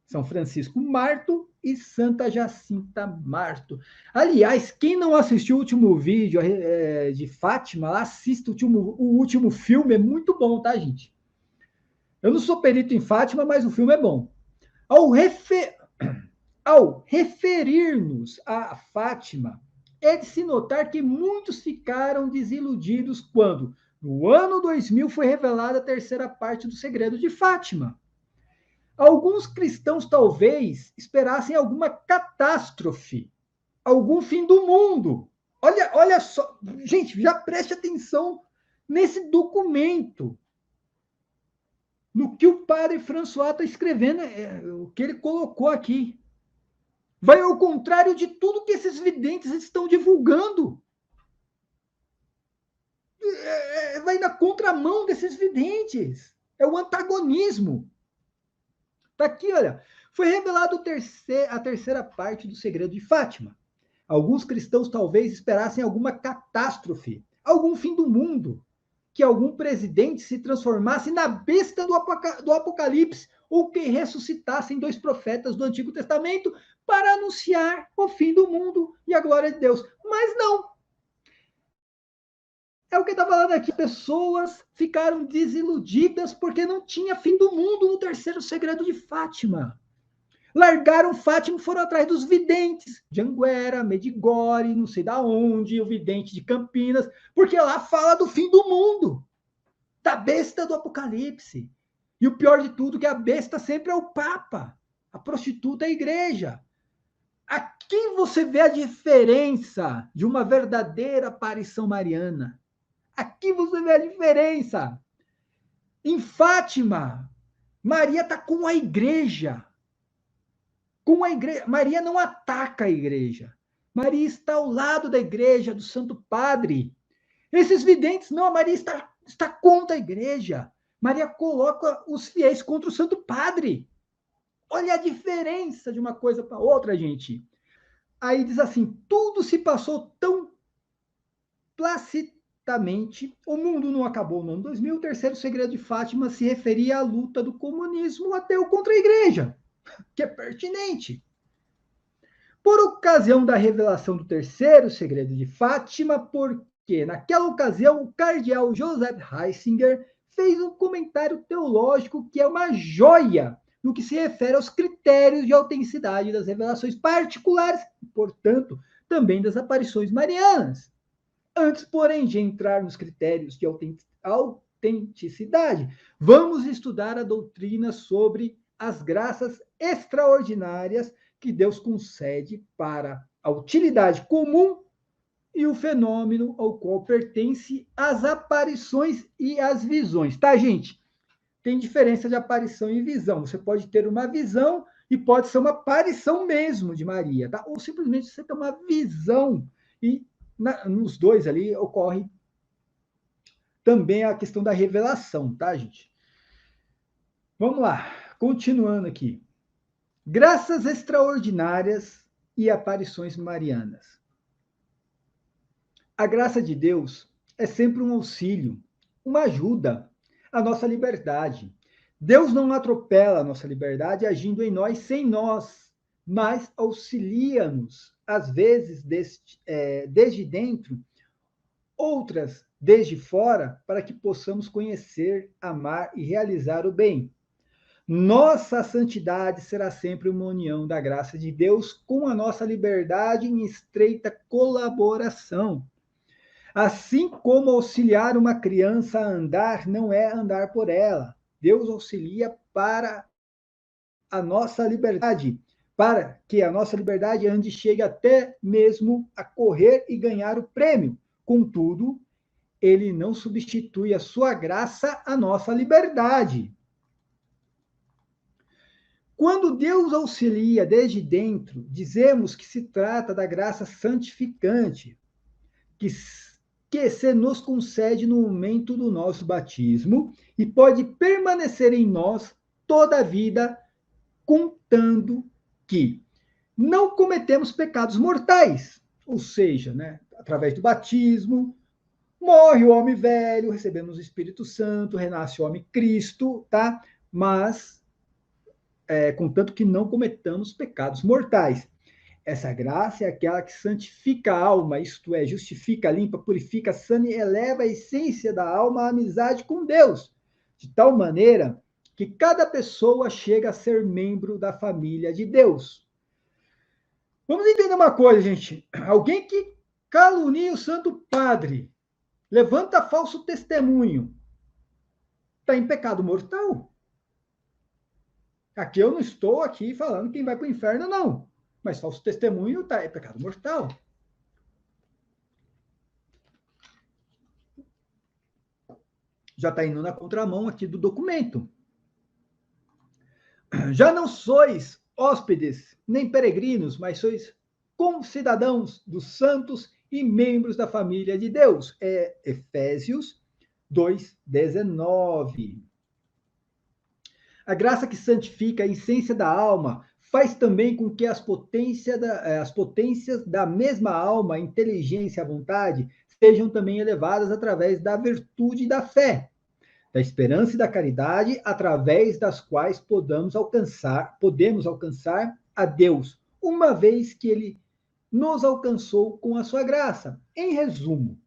São Francisco Marto e Santa Jacinta Marto. Aliás, quem não assistiu o último vídeo de Fátima, assista o último filme, é muito bom, tá, gente? Eu não sou perito em Fátima, mas o filme é bom. Ao referir-nos a Fátima, é de se notar que muitos ficaram desiludidos quando, no ano 2000, foi revelada a terceira parte do Segredo de Fátima. Alguns cristãos talvez esperassem alguma catástrofe, algum fim do mundo. Olha só, gente, já preste atenção nesse documento, no que o padre François está escrevendo, o que ele colocou aqui. Vai ao contrário de tudo que esses videntes estão divulgando. Vai na contramão desses videntes. É o antagonismo. Está aqui, olha. Foi revelado a terceira parte do Segredo de Fátima. Alguns cristãos talvez esperassem alguma catástrofe, algum fim do mundo, que algum presidente se transformasse na besta do Apocalipse, ou que ressuscitassem 2 profetas do Antigo Testamento para anunciar o fim do mundo e a glória de Deus. Mas não. É o que está falando aqui. Pessoas ficaram desiludidas porque não tinha fim do mundo no terceiro segredo de Fátima. Largaram Fátima e foram atrás dos videntes de Anguera, Medigore, não sei da onde, o vidente de Campinas, porque lá fala do fim do mundo, da besta do Apocalipse. E o pior de tudo, que a besta sempre é o Papa, a prostituta é a igreja. Aqui você vê a diferença de uma verdadeira aparição mariana. Aqui você vê a diferença. Em Fátima, Maria está com a igreja. Com a igreja. Maria não ataca a igreja. Maria está ao lado da igreja, do Santo Padre. Esses videntes, não, Maria está contra a igreja. Maria coloca os fiéis contra o Santo Padre. Olha a diferença de uma coisa para outra, gente. Aí diz assim, tudo se passou tão placidamente, o mundo não acabou no ano 2000, o terceiro segredo de Fátima se referia à luta do comunismo ateu contra a igreja, que é pertinente. Por ocasião da revelação do terceiro segredo de Fátima, porque naquela ocasião o cardeal Joseph Ratzinger fez um comentário teológico que é uma joia no que se refere aos critérios de autenticidade das revelações particulares, e, portanto, também das aparições marianas. Antes, porém, de entrar nos critérios de autenticidade, vamos estudar a doutrina sobre as graças extraordinárias que Deus concede para a utilidade comum e o fenômeno ao qual pertence as aparições e as visões. Tá, gente? Tem diferença de aparição e visão. Você pode ter uma visão e pode ser uma aparição mesmo de Maria, tá? Ou simplesmente você tem uma visão e nos dois ali ocorre também a questão da revelação, tá, gente? Vamos lá, continuando aqui. Graças extraordinárias e aparições marianas. A graça de Deus é sempre um auxílio, uma ajuda à nossa liberdade. Deus não atropela a nossa liberdade agindo em nós sem nós, mas auxilia-nos, às vezes desde dentro, outras desde fora, para que possamos conhecer, amar e realizar o bem. Nossa santidade será sempre uma união da graça de Deus com a nossa liberdade em estreita colaboração. Assim como auxiliar uma criança a andar não é andar por ela. Deus auxilia para a nossa liberdade, para que a nossa liberdade ande chegue até mesmo a correr e ganhar o prêmio. Contudo, ele não substitui a sua graça à nossa liberdade. Quando Deus auxilia desde dentro, dizemos que se trata da graça santificante, que se nos concede no momento do nosso batismo e pode permanecer em nós toda a vida, contando que não cometemos pecados mortais, ou seja, né, através do batismo, morre o homem velho, recebemos o Espírito Santo, renasce o homem Cristo, tá? Mas contanto que não cometamos pecados mortais. Essa graça é aquela que santifica a alma, isto é, justifica, limpa, purifica, sana e eleva a essência da alma à amizade com Deus, de tal maneira que cada pessoa chega a ser membro da família de Deus. Vamos entender uma coisa, gente. Alguém que calunia o Santo Padre, levanta falso testemunho, está em pecado mortal? Aqui eu não estou aqui falando quem vai para o inferno, não. Mas falso testemunho é pecado mortal. Já está indo na contramão aqui do documento. Já não sois hóspedes, nem peregrinos, mas sois concidadãos dos santos e membros da família de Deus. É Efésios 2:19. A graça que santifica a essência da alma faz também com que as potências da mesma alma, a inteligência e a vontade, sejam também elevadas através da virtude da fé, da esperança e da caridade, através das quais podemos alcançar a Deus, uma vez que Ele nos alcançou com a sua graça. Em resumo,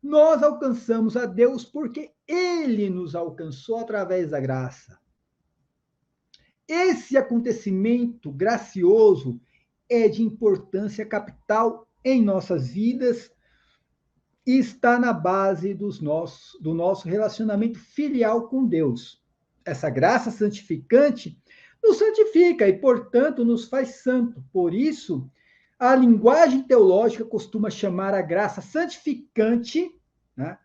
nós alcançamos a Deus porque Ele nos alcançou através da graça. Esse acontecimento gracioso é de importância capital em nossas vidas e está na base do nosso relacionamento filial com Deus. Essa graça santificante nos santifica e, portanto, nos faz santo. Por isso, a linguagem teológica costuma chamar a graça santificante, né?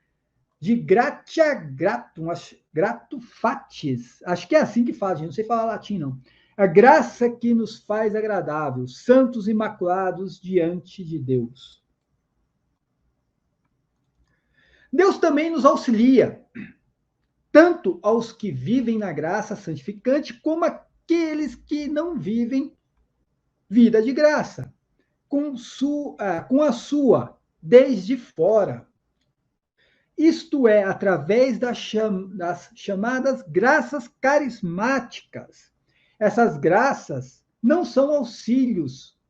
De gratia gratum, grato fatis, acho que é assim que faz, não sei falar latim, não. A graça que nos faz agradável, santos imaculados diante de Deus. Deus também nos auxilia, tanto aos que vivem na graça santificante, como aqueles que não vivem vida de graça, com a sua, desde fora. Isto é, através das chamadas graças carismáticas. Essas graças não são auxílios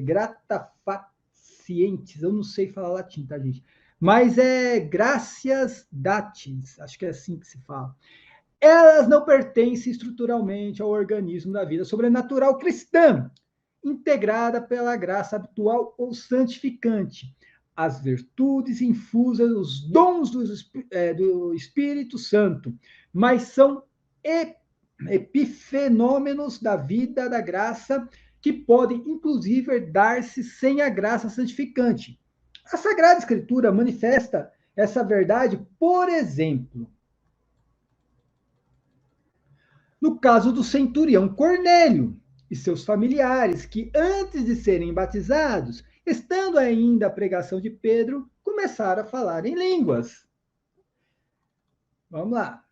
gratafacientes, eu não sei falar latim, tá, gente? Mas é gracias datis, acho que é assim que se fala. Elas não pertencem estruturalmente ao organismo da vida sobrenatural cristã, integrada pela graça habitual ou santificante, as virtudes infusas, os dons do Espírito Santo, mas são epifenômenos da vida da graça que podem, inclusive, dar-se sem a graça santificante. A Sagrada Escritura manifesta essa verdade, por exemplo, no caso do centurião Cornélio e seus familiares, que antes de serem batizados, estando ainda a pregação de Pedro, começaram a falar em línguas. Vamos lá.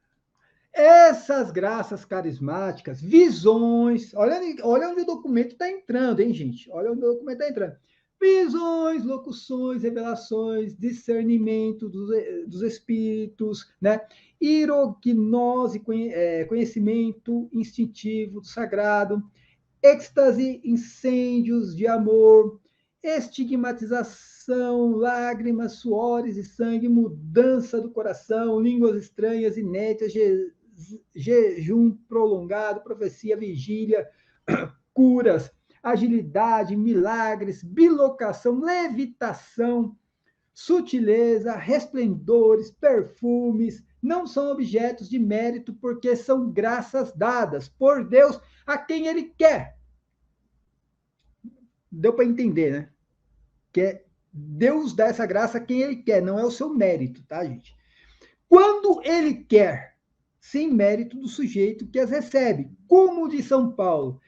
Essas graças carismáticas, visões, olha onde o documento está entrando, hein, gente? Olha onde o documento está entrando. Visões, locuções, revelações, discernimento dos espíritos, né? Irognose, conhecimento instintivo do sagrado, êxtase, incêndios de amor, estigmatização, lágrimas, suores e sangue, mudança do coração, línguas estranhas, inéditas, jejum prolongado, profecia, vigília, curas, agilidade, milagres, bilocação, levitação, sutileza, resplendores, perfumes, não são objetos de mérito porque são graças dadas por Deus a quem Ele quer. Deu para entender, né? Que é Deus dá essa graça a quem Ele quer, não é o seu mérito, tá, gente? Quando Ele quer, sem mérito do sujeito que as recebe, como de São Paulo,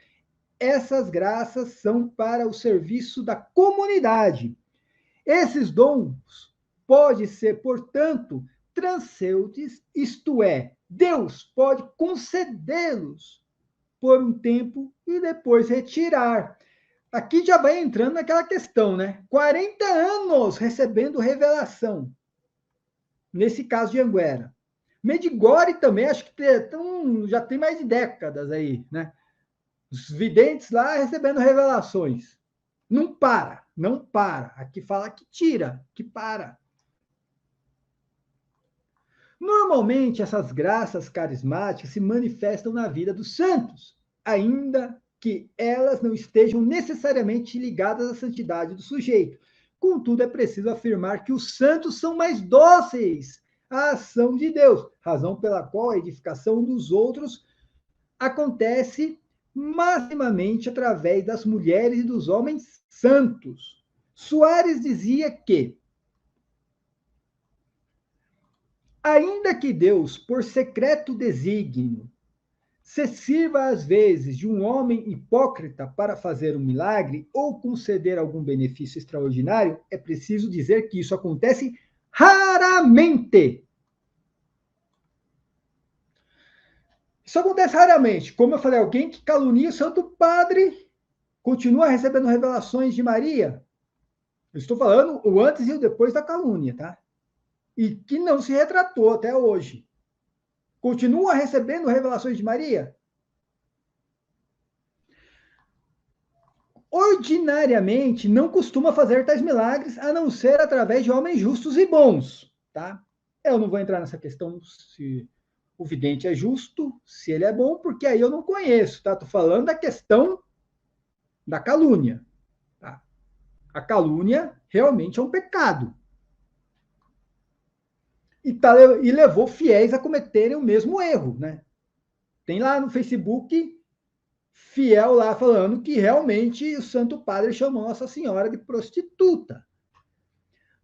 essas graças são para o serviço da comunidade. Esses dons podem ser, portanto, transeuntes, isto é, Deus pode concedê-los por um tempo e depois retirar. Aqui já vai entrando naquela questão, né? 40 anos recebendo revelação, nesse caso de Anguera. Medjugorje também, acho que já tem mais de décadas aí, né? Os videntes lá recebendo revelações. Não para, não para. Aqui fala que tira, que para. Normalmente, essas graças carismáticas se manifestam na vida dos santos, ainda que elas não estejam necessariamente ligadas à santidade do sujeito. Contudo, é preciso afirmar que os santos são mais dóceis à ação de Deus, razão pela qual a edificação dos outros acontece maximamente através das mulheres e dos homens santos. Soares dizia que, ainda que Deus, por secreto desígnio, se sirva às vezes de um homem hipócrita para fazer um milagre ou conceder algum benefício extraordinário, é preciso dizer que isso acontece raramente. Isso acontece raramente. Como eu falei, alguém que calunia o Santo Padre continua recebendo revelações de Maria. Eu estou falando o antes e o depois da calúnia, tá? E que não se retratou até hoje. Continua recebendo revelações de Maria? Ordinariamente, não costuma fazer tais milagres, a não ser através de homens justos e bons, tá? Eu não vou entrar nessa questão se o vidente é justo, se ele é bom, porque aí eu não conheço, tá? Estou falando da questão da calúnia. Tá? A calúnia realmente é um pecado. E levou fiéis a cometerem o mesmo erro, né? Tem lá no Facebook fiel lá falando que realmente o Santo Padre chamou Nossa Senhora de prostituta.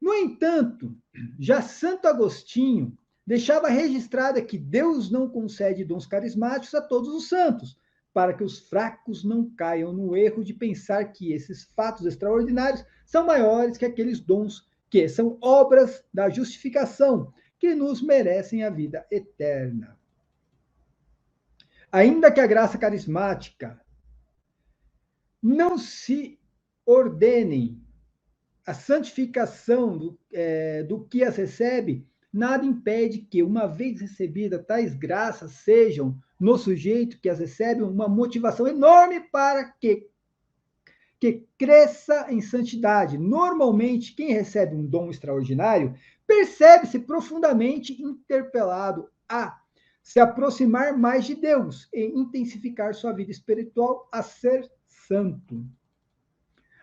No No entanto, já Santo Agostinho deixava registrada que Deus não concede dons carismáticos a todos os santos, para que os fracos não caiam no erro de pensar que esses fatos extraordinários são maiores que aqueles dons que são obras da justificação, que nos merecem a vida eterna. Ainda que a graça carismática não se ordenem a santificação do que as recebe, nada impede que, uma vez recebida, tais graças sejam, no sujeito que as recebe, uma motivação enorme para que cresça em santidade. Normalmente, quem recebe um dom extraordinário percebe-se profundamente interpelado a se aproximar mais de Deus e intensificar sua vida espiritual a ser santo.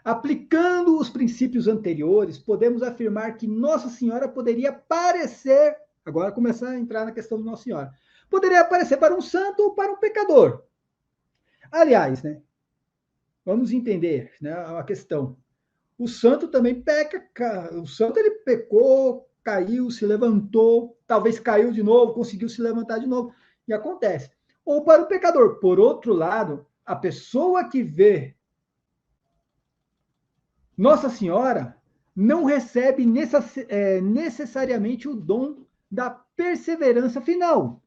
Aplicando os princípios anteriores, podemos afirmar que Nossa Senhora poderia parecer, agora começar a entrar na questão de Nossa Senhora, poderia aparecer para um santo ou para um pecador. Aliás, né, vamos entender, né, a questão. O santo também peca, o santo ele pecou, caiu, se levantou, talvez caiu de novo, conseguiu se levantar de novo, e acontece. Ou para o pecador. Por outro lado, a pessoa que vê Nossa Senhora não recebe necessariamente o dom da perseverança final.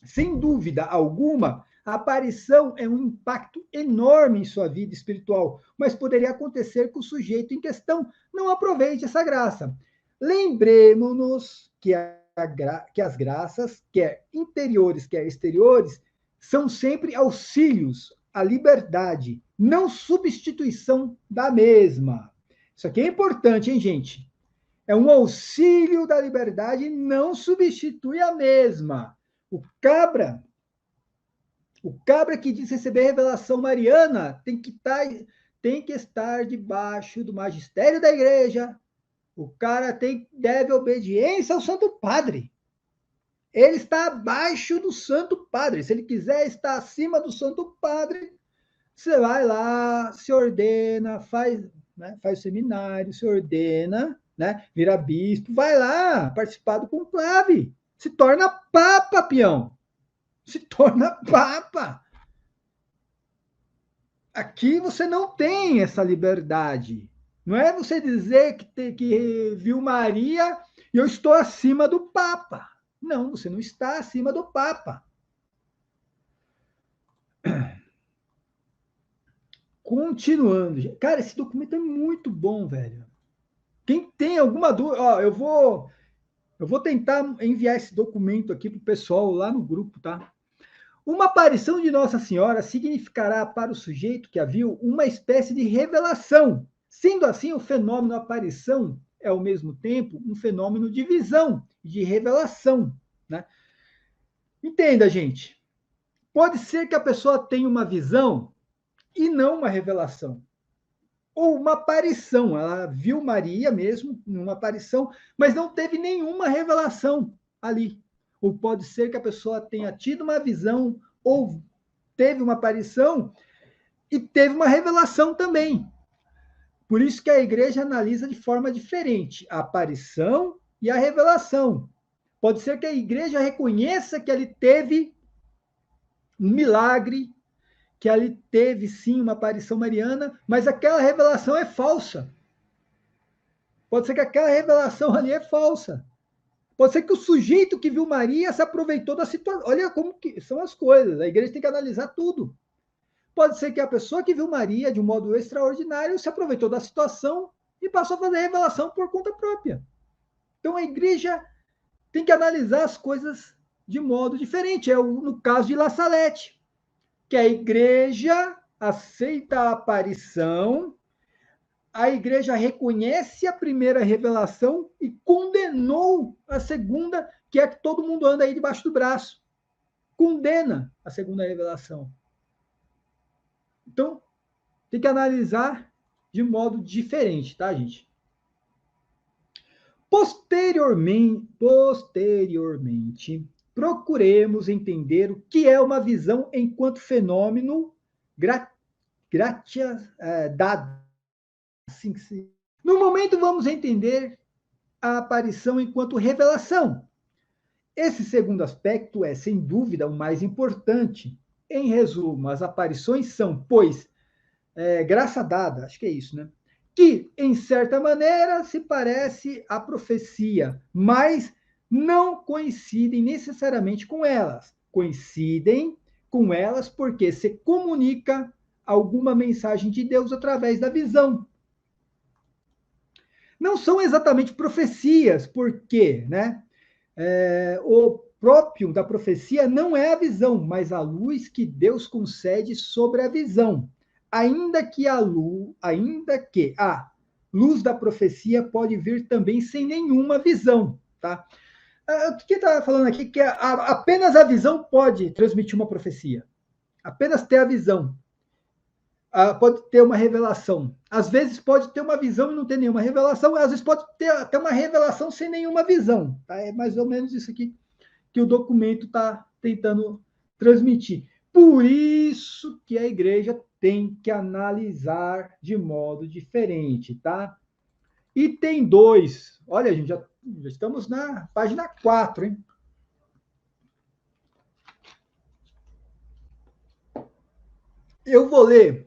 Sem dúvida alguma, a aparição é um impacto enorme em sua vida espiritual, mas poderia acontecer que o sujeito em questão não aproveite essa graça. Lembremos-nos que as graças, quer interiores, quer exteriores, são sempre auxílios à liberdade, não substituição da mesma. Isso aqui é importante, hein, gente? É um auxílio da liberdade, não substitui a mesma. O cabra que diz receber revelação mariana tem que estar debaixo do magistério da igreja. O cara deve obediência ao Santo Padre. Ele está abaixo do Santo Padre. Se ele quiser estar acima do Santo Padre, você vai lá, se ordena, faz o seminário, se ordena, né, vira bispo, vai lá participar do conclave. Se torna papa, peão. Se torna papa. Aqui você não tem essa liberdade. Não é você dizer que viu Maria e eu estou acima do Papa. Não, você não está acima do Papa. Continuando. Cara, esse documento é muito bom, velho. Quem tem alguma dúvida, ó, eu vou tentar enviar esse documento aqui para o pessoal lá no grupo, tá? Uma aparição de Nossa Senhora significará para o sujeito que a viu uma espécie de revelação. Sendo assim, o fenômeno aparição é, ao mesmo tempo, um fenômeno de visão, de revelação. Né? Entenda, gente. Pode ser que a pessoa tenha uma visão e não uma revelação. Ou uma aparição. Ela viu Maria mesmo, numa aparição, mas não teve nenhuma revelação ali. Ou pode ser que a pessoa tenha tido uma visão, ou teve uma aparição e teve uma revelação também. Por isso que a igreja analisa de forma diferente a aparição e a revelação. Pode ser que a igreja reconheça que ele teve um milagre, que ele teve sim uma aparição mariana, mas aquela revelação é falsa. Pode ser que aquela revelação ali é falsa. Pode ser que o sujeito que viu Maria se aproveitou da situação. Olha como que são as coisas. A igreja tem que analisar tudo. Pode ser que a pessoa que viu Maria de um modo extraordinário se aproveitou da situação e passou a fazer revelação por conta própria. Então a igreja tem que analisar as coisas de modo diferente. É no caso de La Salette, que a igreja aceita a aparição, a igreja reconhece a primeira revelação e condenou a segunda, que é que todo mundo anda aí debaixo do braço. Condena a segunda revelação. Então, tem que analisar de modo diferente, tá, gente? Posteriormente, procuremos entender o que é uma visão enquanto fenômeno dado. No momento, vamos entender a aparição enquanto revelação. Esse segundo aspecto é, sem dúvida, o mais importante. Em resumo, as aparições são, pois, graça dada, acho que é isso, né? Que, em certa maneira, se parece à profecia, mas não coincidem necessariamente com elas. Coincidem com elas porque se comunica alguma mensagem de Deus através da visão. Não são exatamente profecias, porque, né? O próprio da profecia não é a visão, mas a luz que Deus concede sobre a visão. Ainda que a luz da profecia pode vir também sem nenhuma visão, tá? O que está falando aqui que apenas a visão pode transmitir uma profecia. Apenas ter a visão. Pode ter uma revelação. Às vezes pode ter uma visão e não ter nenhuma revelação, às vezes pode ter até uma revelação sem nenhuma visão. Tá? É mais ou menos isso aqui que o documento está tentando transmitir. Por isso que a igreja tem que analisar de modo diferente, tá? Item 2. Olha, gente, já estamos na página 4, hein? Eu vou ler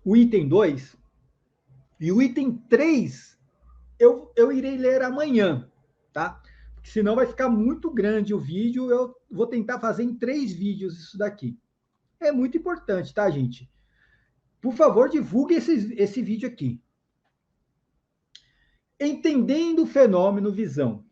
o item 2 e o item 3 eu irei ler amanhã, tá? Porque senão vai ficar muito grande o vídeo. Eu vou tentar fazer em 3 vídeos isso daqui. É muito importante, tá, gente? Por favor, divulgue esse vídeo aqui. Entendendo o fenômeno visão.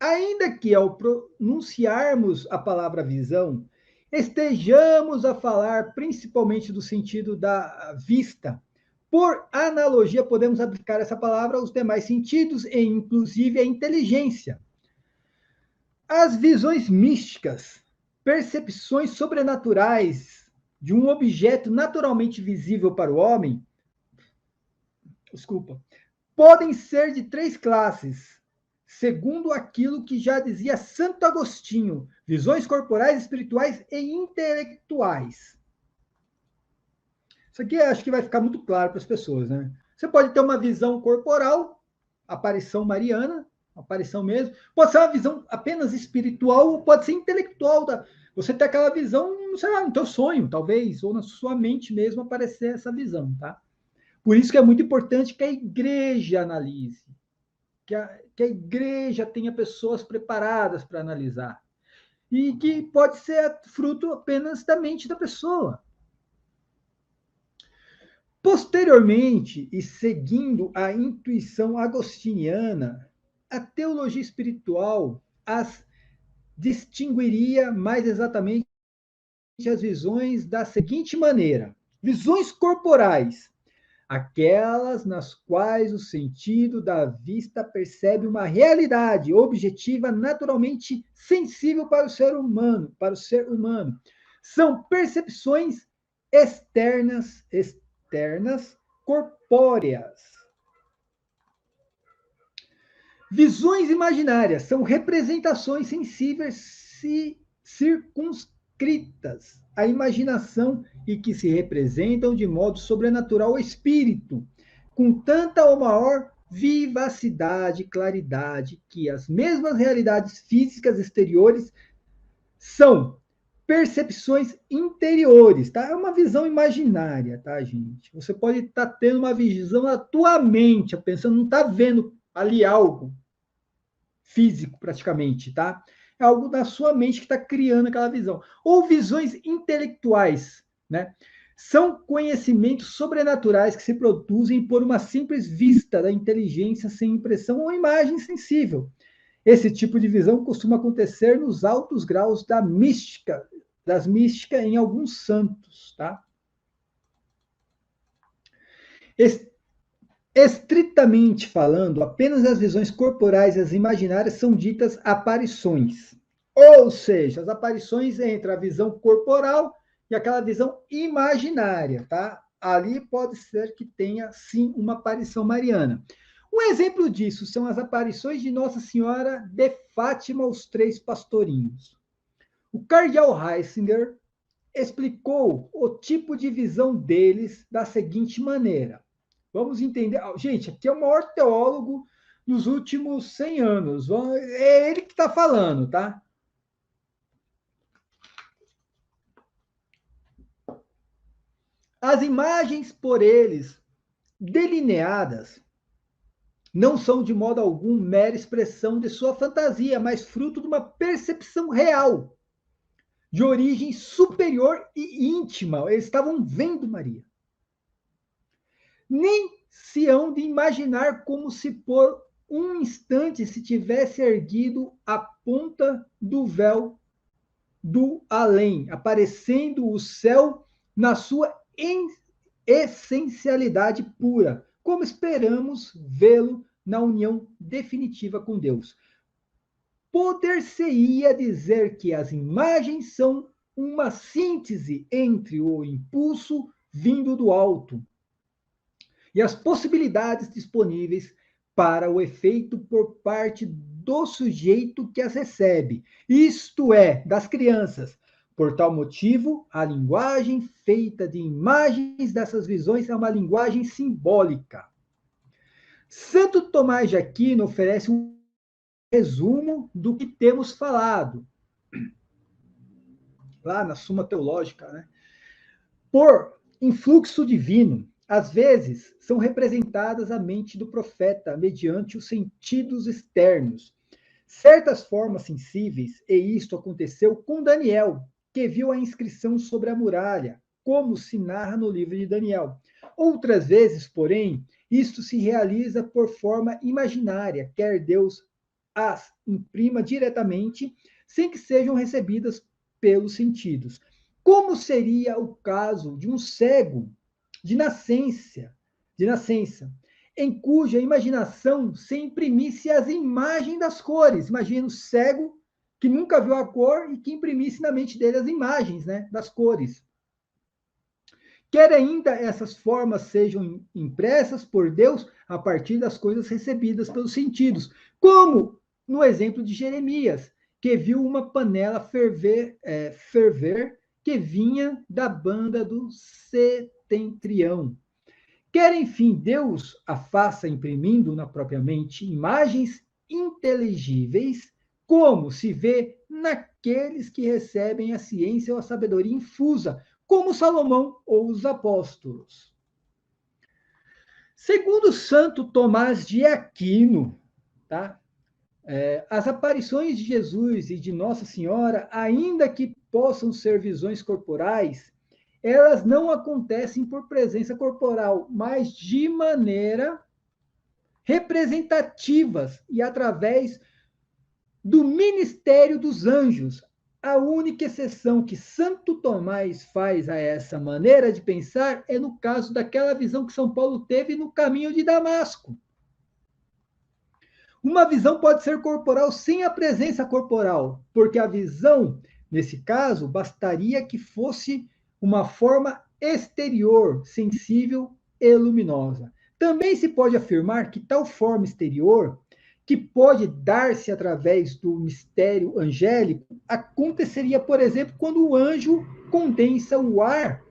Ainda que ao pronunciarmos a palavra visão, estejamos a falar principalmente do sentido da vista. Por analogia, podemos aplicar essa palavra aos demais sentidos, e inclusive a inteligência. As visões místicas, percepções sobrenaturais de um objeto naturalmente visível para o homem, podem ser de 3 classes, segundo aquilo que já dizia Santo Agostinho: visões corporais, espirituais e intelectuais. Isso aqui acho que vai ficar muito claro para as pessoas, né? Você pode ter uma visão corporal, aparição mariana, aparição mesmo. Pode ser uma visão apenas espiritual ou pode ser intelectual. Você tem aquela visão, sei lá, no teu sonho, talvez, ou na sua mente mesmo aparecer essa visão, tá? Por isso que é muito importante que a igreja analise, que a igreja tenha pessoas preparadas para analisar. E que pode ser fruto apenas da mente da pessoa. Posteriormente, e seguindo a intuição agostiniana, a teologia espiritual as distinguiria mais exatamente as visões da seguinte maneira: visões corporais, aquelas nas quais o sentido da vista percebe uma realidade objetiva naturalmente sensível para o ser humano. São percepções externas corpóreas. Visões imaginárias são representações sensíveis circunscritas à imaginação e que se representam de modo sobrenatural ao espírito, com tanta ou maior vivacidade e claridade que as mesmas realidades físicas exteriores são percepções interiores, tá? É uma visão imaginária, tá, gente? Você pode estar tendo uma visão na tua mente, pensando, não está vendo ali algo físico, praticamente, tá? É algo da sua mente que está criando aquela visão. Ou visões intelectuais, né? São conhecimentos sobrenaturais que se produzem por uma simples vista da inteligência sem impressão ou imagem sensível. Esse tipo de visão costuma acontecer nos altos graus das místicas em alguns santos, tá? Estritamente falando, apenas as visões corporais e as imaginárias são ditas aparições. Ou seja, as aparições entre a visão corporal e aquela visão imaginária, tá? Ali pode ser que tenha, sim, uma aparição mariana. Um exemplo disso são as aparições de Nossa Senhora de Fátima aos 3 pastorinhos. O cardeal Heisinger explicou o tipo de visão deles da seguinte maneira. Vamos entender. Gente, aqui é o maior teólogo nos últimos 100 anos. É ele que está falando, tá? As imagens por eles delineadas não são de modo algum mera expressão de sua fantasia, mas fruto de uma percepção real, de origem superior e íntima. Eles estavam vendo Maria. Nem se hão de imaginar como se por um instante se tivesse erguido a ponta do véu do além, aparecendo o céu na sua essencialidade pura, como esperamos vê-lo na união definitiva com Deus. Poder-se-ia dizer que as imagens são uma síntese entre o impulso vindo do alto e as possibilidades disponíveis para o efeito por parte do sujeito que as recebe, isto é, das crianças. Por tal motivo, a linguagem feita de imagens dessas visões é uma linguagem simbólica. Santo Tomás de Aquino oferece um resumo do que temos falado, lá na Suma Teológica, né? Por influxo divino, às vezes são representadas a mente do profeta mediante os sentidos externos, certas formas sensíveis, e isto aconteceu com Daniel, que viu a inscrição sobre a muralha, como se narra no livro de Daniel. Outras vezes, porém, isto se realiza por forma imaginária, quer Deus as imprima diretamente, sem que sejam recebidas pelos sentidos. Como seria o caso de um cego de nascença, em cuja imaginação se imprimisse as imagens das cores. Imagina o cego que nunca viu a cor e que imprimisse na mente dele as imagens, né, das cores. Quer ainda essas formas sejam impressas por Deus a partir das coisas recebidas pelos sentidos, como no exemplo de Jeremias, que viu uma panela ferver que vinha da banda do setentrião. Quer, enfim, Deus a faça imprimindo na própria mente imagens inteligíveis, como se vê naqueles que recebem a ciência ou a sabedoria infusa, como Salomão ou os apóstolos. Segundo Santo Tomás de Aquino, tá? As aparições de Jesus e de Nossa Senhora, ainda que possam ser visões corporais, elas não acontecem por presença corporal, mas de maneira representativas e através do ministério dos anjos. A única exceção que Santo Tomás faz a essa maneira de pensar é no caso daquela visão que São Paulo teve no caminho de Damasco. Uma visão pode ser corporal sem a presença corporal, porque a visão, nesse caso, bastaria que fosse uma forma exterior, sensível e luminosa. Também se pode afirmar que tal forma exterior, que pode dar-se através do mistério angélico, aconteceria, por exemplo, quando o anjo condensa o ar,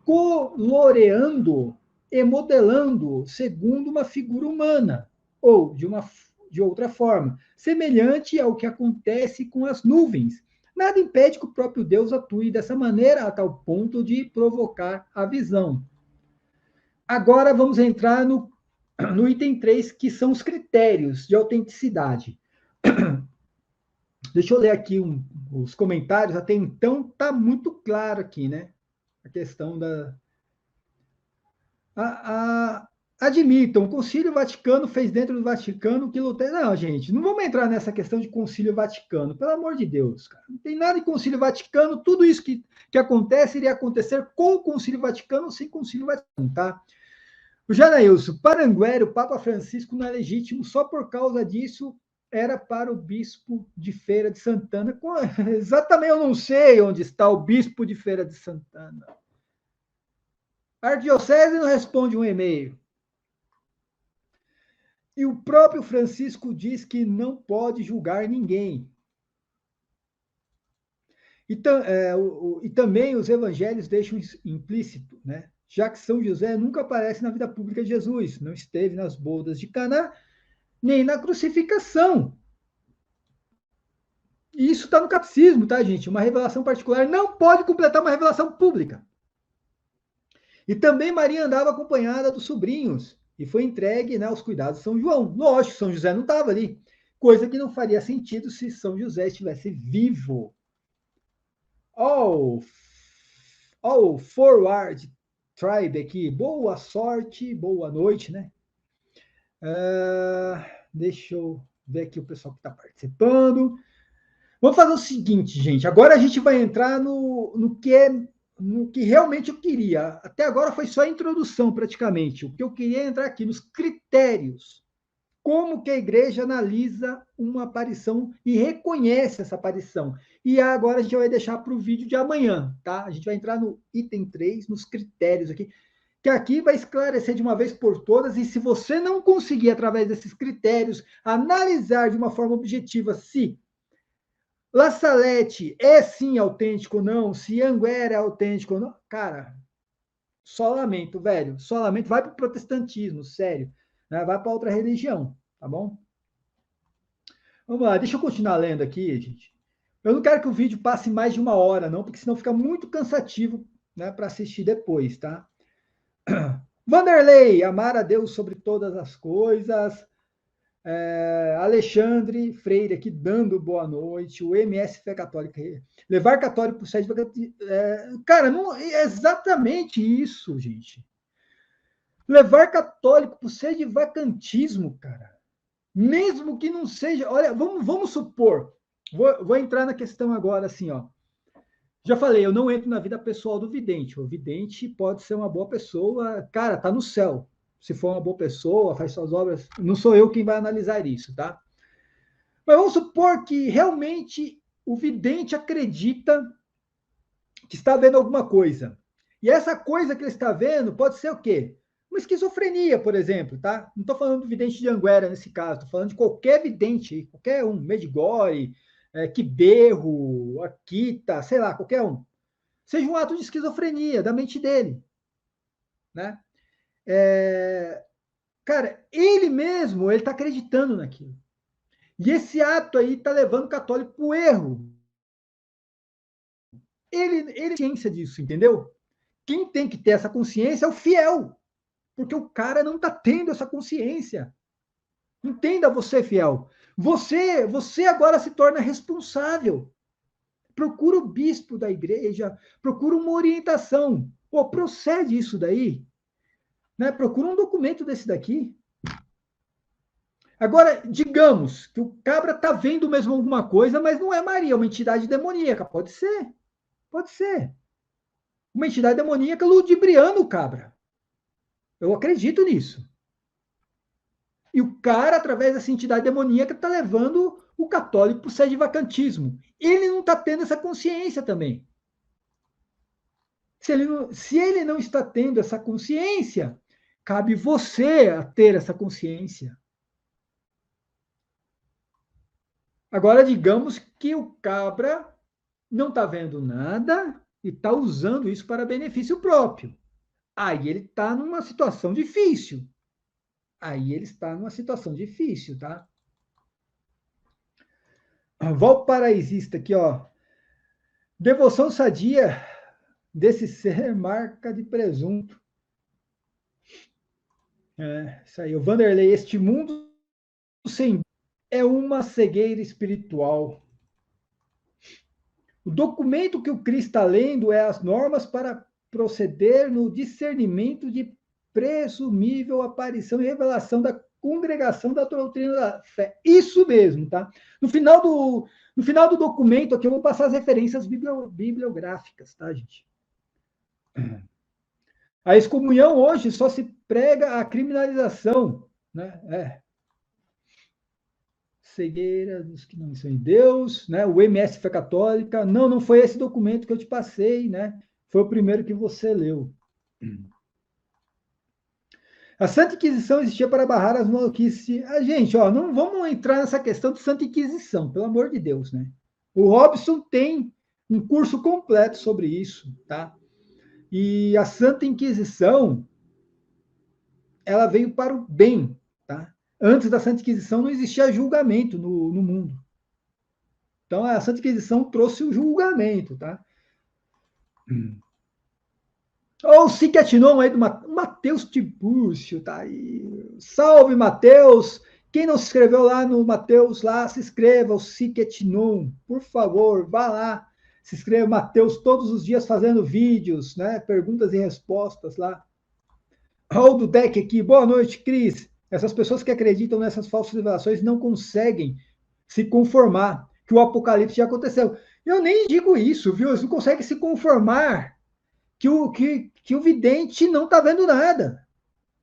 coloreando e modelando segundo uma figura humana, ou de outra forma, semelhante ao que acontece com as nuvens. Nada impede que o próprio Deus atue dessa maneira a tal ponto de provocar a visão. Agora vamos entrar no item 3, que são os critérios de autenticidade. Deixa eu ler aqui os comentários. Até então está muito claro aqui, né? A questão da... Admitam, o Concílio Vaticano fez dentro do Vaticano que Lutero... Não, gente, não vamos entrar nessa questão de Concílio Vaticano, pelo amor de Deus, cara. Não tem nada de Concílio Vaticano, tudo isso que acontece iria acontecer com o Concílio Vaticano ou sem Concílio Vaticano, tá? O Janailson, para Anguera, o Papa Francisco não é legítimo, só por causa disso era para o bispo de Feira de Santana. Exatamente, eu não sei onde está o bispo de Feira de Santana. A arquidiocese não responde um e-mail. E o próprio Francisco diz que não pode julgar ninguém. E também os evangelhos deixam implícito, né? Já que São José nunca aparece na vida pública de Jesus, não esteve nas bodas de Caná, nem na crucificação. E isso está no catecismo, tá, gente? Uma revelação particular não pode completar uma revelação pública. E também Maria andava acompanhada dos sobrinhos e foi entregue, né, aos cuidados de São João. Lógico, São José não estava ali. Coisa que não faria sentido se São José estivesse vivo. Oh, Forward Tribe aqui. Boa sorte, boa noite, né? Deixa eu ver aqui o pessoal que está participando. Vamos fazer o seguinte, gente. Agora a gente vai entrar no que realmente eu queria. Até agora foi só a introdução, praticamente. O que eu queria é entrar aqui nos critérios. Como que a igreja analisa uma aparição e reconhece essa aparição. E agora a gente vai deixar para o vídeo de amanhã, tá? A gente vai entrar no item 3, nos critérios aqui, que aqui vai esclarecer de uma vez por todas, e se você não conseguir, através desses critérios, analisar de uma forma objetiva se La Salete é sim autêntico ou não, se Anguera é autêntico ou não, cara, só lamento, velho, só lamento, vai para o protestantismo, sério, né? Vai para outra religião, tá bom? Vamos lá, deixa eu continuar lendo aqui, gente. Eu não quero que o vídeo passe mais de 1 hora, não, porque senão fica muito cansativo, né, para assistir depois, tá? Vanderlei, amar a Deus sobre todas as coisas. Alexandre Freire aqui dando boa noite. O MS Fé Católica. Levar católico para o site. Cara, não, é exatamente isso, gente. Levar católico para o sede vacantismo, cara. Mesmo que não seja. Olha, vamos supor. Vou entrar na questão agora, assim, ó. Já falei, eu não entro na vida pessoal do vidente. O vidente pode ser uma boa pessoa, cara, tá no céu. Se for uma boa pessoa, faz suas obras, não sou eu quem vai analisar isso, tá? Mas vamos supor que realmente o vidente acredita que está vendo alguma coisa. E essa coisa que ele está vendo pode ser o quê? Uma esquizofrenia, por exemplo, tá? Não estou falando do vidente de Anguera nesse caso, estou falando de qualquer vidente, qualquer um, Medjugorje, Quiberro, Akita, sei lá, qualquer um. Seja um ato de esquizofrenia da mente dele, né? Cara, ele mesmo, ele está acreditando naquilo. E esse ato aí está levando o católico para o erro. Ele tem ciência disso, entendeu? Quem tem que ter essa consciência é o fiel, porque o cara não está tendo essa consciência. Entenda você, fiel. Você agora se torna responsável. Procura o bispo da igreja, procura uma orientação. Pô, procede isso daí. Né? Procura um documento desse daqui. Agora, digamos que o cabra está vendo mesmo alguma coisa, mas não é Maria, é uma entidade demoníaca. Pode ser. Pode ser. Uma entidade demoníaca ludibriando o cabra. Eu acredito nisso. E o cara, através dessa entidade demoníaca, está levando o católico para o sede-vacantismo. Ele não está tendo essa consciência também. Se ele não está tendo essa consciência, cabe você a ter essa consciência. Agora, digamos que o cabra não está vendo nada e está usando isso para benefício próprio. Aí ele está numa situação difícil. Aí ele está numa situação difícil, tá? Valparaísista aqui, ó. Devoção sadia desse ser marca de presunto. Isso aí. O Vanderlei, este mundo sem é uma cegueira espiritual. O documento que o Cristo está lendo é as normas para proceder no discernimento de presumível aparição e revelação da congregação da doutrina da fé. Isso mesmo, tá? No final do documento aqui eu vou passar as referências bibliográficas, tá, gente? A excomunhão hoje só se prega a criminalização, né? Cegueira dos que não são em Deus, né? O MS Fé Católica. Não foi esse documento que eu te passei, né? Foi o primeiro que você leu. A Santa Inquisição existia para barrar as maluquices. Gente, ó, não vamos entrar nessa questão de Santa Inquisição, pelo amor de Deus, né? O Robson tem um curso completo sobre isso, tá? E a Santa Inquisição, ela veio para o bem, tá? Antes da Santa Inquisição não existia julgamento no mundo. Então a Santa Inquisição trouxe o julgamento, tá? Olha o Siquetinon aí do Matheus Tibúrcio, tá aí. Salve, Matheus! Quem não se inscreveu lá no Matheus, lá, se inscreva, o Siquetinon, por favor, vá lá. Se inscreva, Matheus, todos os dias fazendo vídeos, né? Perguntas e respostas lá. Olha o do deck aqui. Boa noite, Cris. Essas pessoas que acreditam nessas falsas revelações não conseguem se conformar que o apocalipse já aconteceu. Eu nem digo isso, viu? Eles não conseguem se conformar que o vidente não está vendo nada,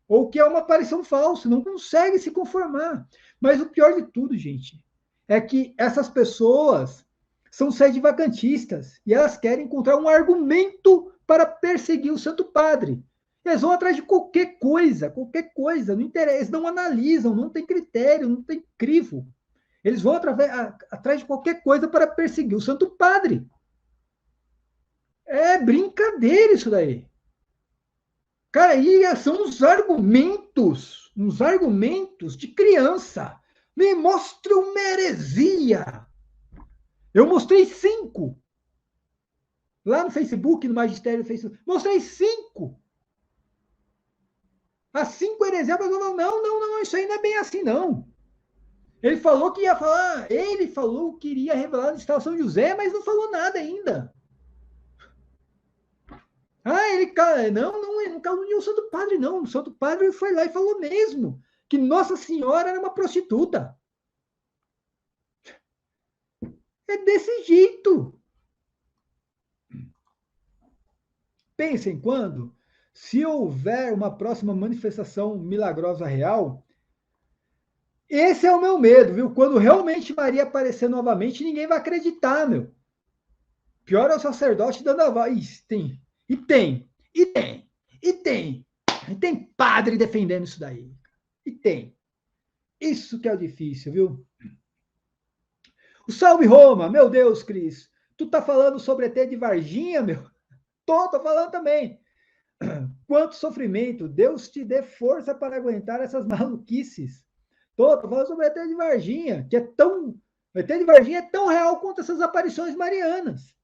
ou que é uma aparição falsa, não consegue se conformar. Mas o pior de tudo, gente, é que essas pessoas são sede-vacantistas e elas querem encontrar um argumento para perseguir o Santo Padre. Eles vão atrás de qualquer coisa, não interessa, eles não analisam, não tem critério, não tem crivo. Eles vão atrás de qualquer coisa para perseguir o Santo Padre. É brincadeira isso daí. Cara, aí são uns argumentos de criança. Me mostra uma heresia. Eu mostrei 5. Lá no Facebook, no Magistério do Facebook. Mostrei 5. As 5 heresias, mas não, isso aí não é bem assim, não. Ele falou que ia falar, ele falou que iria revelar a instalação de José, mas não falou nada ainda. Ele não caluniou o Santo Padre, não. O Santo Padre foi lá e falou mesmo que Nossa Senhora era uma prostituta. É desse jeito. Pensem quando, se houver uma próxima manifestação milagrosa real, esse é o meu medo, viu? Quando realmente Maria aparecer novamente, ninguém vai acreditar, meu. Pior é o sacerdote dando a voz. Tem, e tem, e tem, e tem. E tem padre defendendo isso daí. E tem. Isso que é o difícil, viu? O Salve Roma, meu Deus, Cris. Tu tá falando sobre ET de Varginha, meu? Tô falando também. Quanto sofrimento. Deus te dê força para aguentar essas maluquices. Tô falando sobre ET de Varginha, que é tão. O ET de Varginha é tão real quanto essas aparições marianas.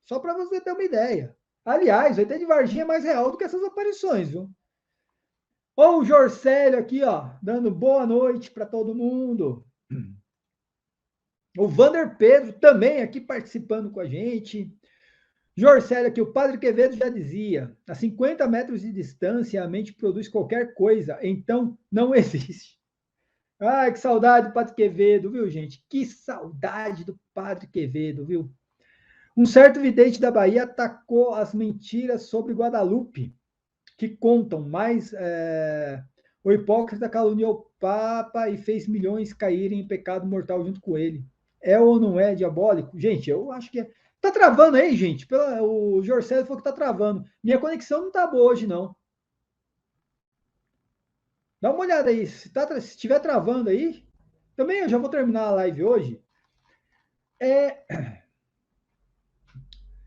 Só para você ter uma ideia. Aliás, o ET de Varginha é mais real do que essas aparições, viu? Ó, o Jorcélio aqui, ó, dando boa noite para todo mundo. O Vander Pedro também aqui participando com a gente. Jorcélio aqui, o Padre Quevedo já dizia, a 50 metros de distância a mente produz qualquer coisa, então não existe. Ai, que saudade do Padre Quevedo, viu, gente? Que saudade do Padre Quevedo, viu? Um certo vidente da Bahia atacou as mentiras sobre Guadalupe, que contam, mas o hipócrita caluniou o Papa e fez milhões caírem em pecado mortal junto com ele. É ou não é diabólico? Gente, eu acho que é. Tá travando aí, gente? O Jorcélio falou que tá travando. Minha conexão não tá boa hoje, não. Dá uma olhada aí. Se estiver travando aí, também eu já vou terminar a live hoje.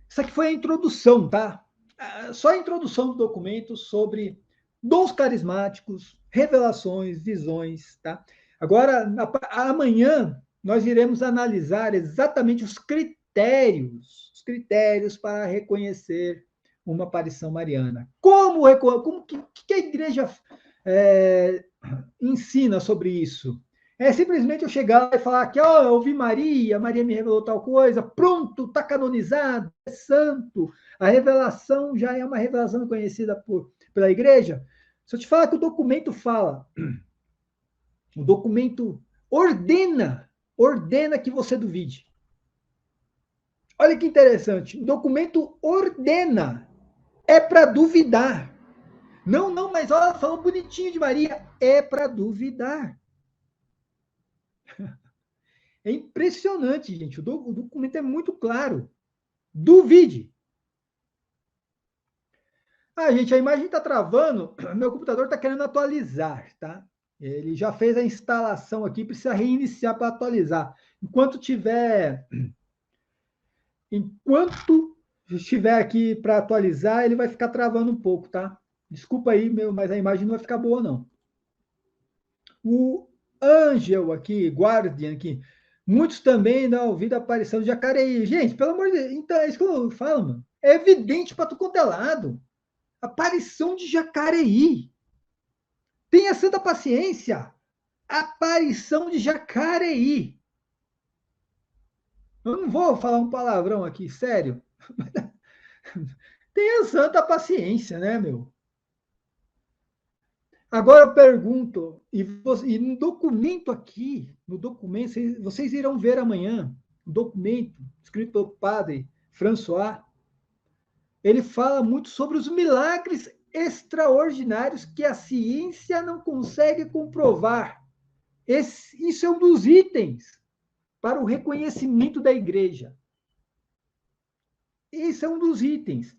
Isso aqui foi a introdução, tá? Só a introdução do documento sobre dons carismáticos, revelações, visões, tá? Agora, amanhã, nós iremos analisar exatamente os critérios para reconhecer uma aparição mariana. Como que a igreja ensina sobre isso? É simplesmente eu chegar e falar que, ó, eu ouvi Maria, Maria me revelou tal coisa, pronto, está canonizado, é santo. A revelação já é uma revelação conhecida pela igreja. Se eu te falar que o documento fala, o documento ordena que você duvide. Olha que interessante, o documento ordena, é para duvidar. Não, mas olha, falou bonitinho de Maria, é para duvidar. É impressionante, gente. O documento é muito claro. Duvide. Gente, a imagem está travando. Meu computador está querendo atualizar, tá? Ele já fez a instalação aqui, precisa reiniciar para atualizar. Enquanto estiver aqui para atualizar, ele vai ficar travando um pouco, tá? Desculpa aí, mas a imagem não vai ficar boa, não. Angel aqui, Guardian aqui. Muitos também não ouviram a aparição de Jacareí. Gente, pelo amor de Deus, então é isso que eu falo, mano. É evidente para tu quanto é lado. Aparição de Jacareí. Tenha santa paciência. Aparição de Jacareí. Eu não vou falar um palavrão aqui, sério. Tenha santa paciência, né, meu? Agora eu pergunto, e no documento aqui, no documento, vocês irão ver amanhã, um documento escrito pelo padre François, ele fala muito sobre os milagres extraordinários que a ciência não consegue comprovar. Isso é um dos itens para o reconhecimento da igreja. Esse é um dos itens.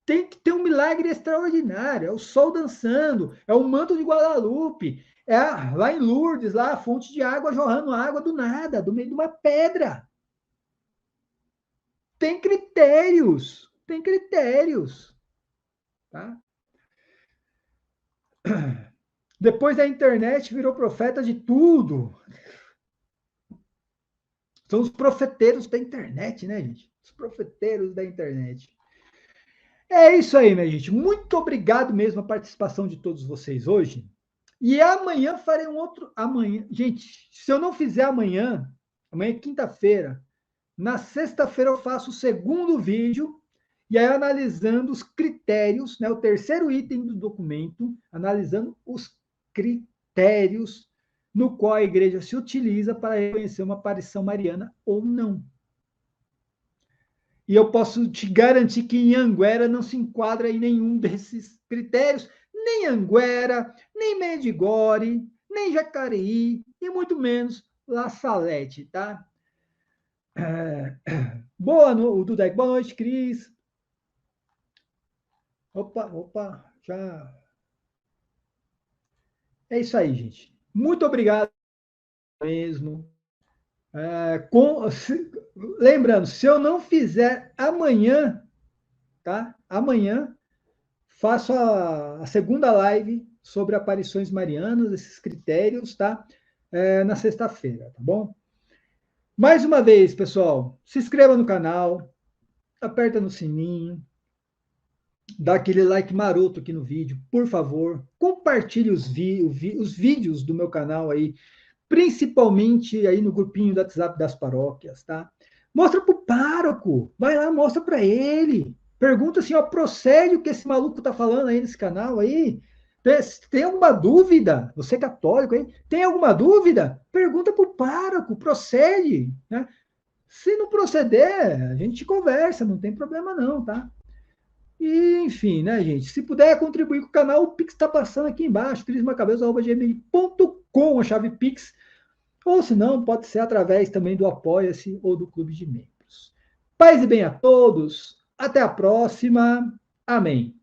Tem que ter um milagre extraordinário. É o sol dançando, é o manto de Guadalupe, é lá em Lourdes, lá a fonte de água jorrando água do nada, do meio de uma pedra. Tem critérios, tem critérios. Tá? Depois da internet virou profeta de tudo. São os profeteiros da internet, né, gente? Os profeteiros da internet. É isso aí, minha gente. Muito obrigado mesmo a participação de todos vocês hoje. E amanhã farei um outro. Amanhã, gente, se eu não fizer amanhã, amanhã é quinta-feira, na sexta-feira eu faço o segundo vídeo, e aí analisando os critérios, né, o terceiro item do documento, analisando os critérios no qual a igreja se utiliza para reconhecer uma aparição mariana ou não. E eu posso te garantir que em Anguera não se enquadra em nenhum desses critérios, nem Anguera, nem Medjugorje, nem Jacareí, e muito menos La Salete, tá? Boa noite, Dudek. Boa noite, Cris. Opa, já. É isso aí, gente. Muito obrigado mesmo. Lembrando, se eu não fizer amanhã, tá? Amanhã faço a segunda live sobre aparições marianas, esses critérios, tá? Na sexta-feira, tá bom? Mais uma vez, pessoal, se inscreva no canal, aperta no sininho, dá aquele like maroto aqui no vídeo, por favor. Compartilhe os vídeos do meu canal aí, principalmente aí no grupinho do WhatsApp das paróquias, tá? Mostra pro pároco, vai lá, mostra para ele. Pergunta assim, ó, procede o que esse maluco tá falando aí nesse canal aí? Tem alguma dúvida? Você é católico aí? Tem alguma dúvida? Pergunta pro pároco, procede, né? Se não proceder, a gente conversa, não tem problema não, tá? E, enfim, né, gente? Se puder contribuir com o canal, o Pix está passando aqui embaixo, crismacabelos.gmail.com, a chave Pix. Ou se não, pode ser através também do Apoia-se ou do Clube de Membros. Paz e bem a todos. Até a próxima. Amém.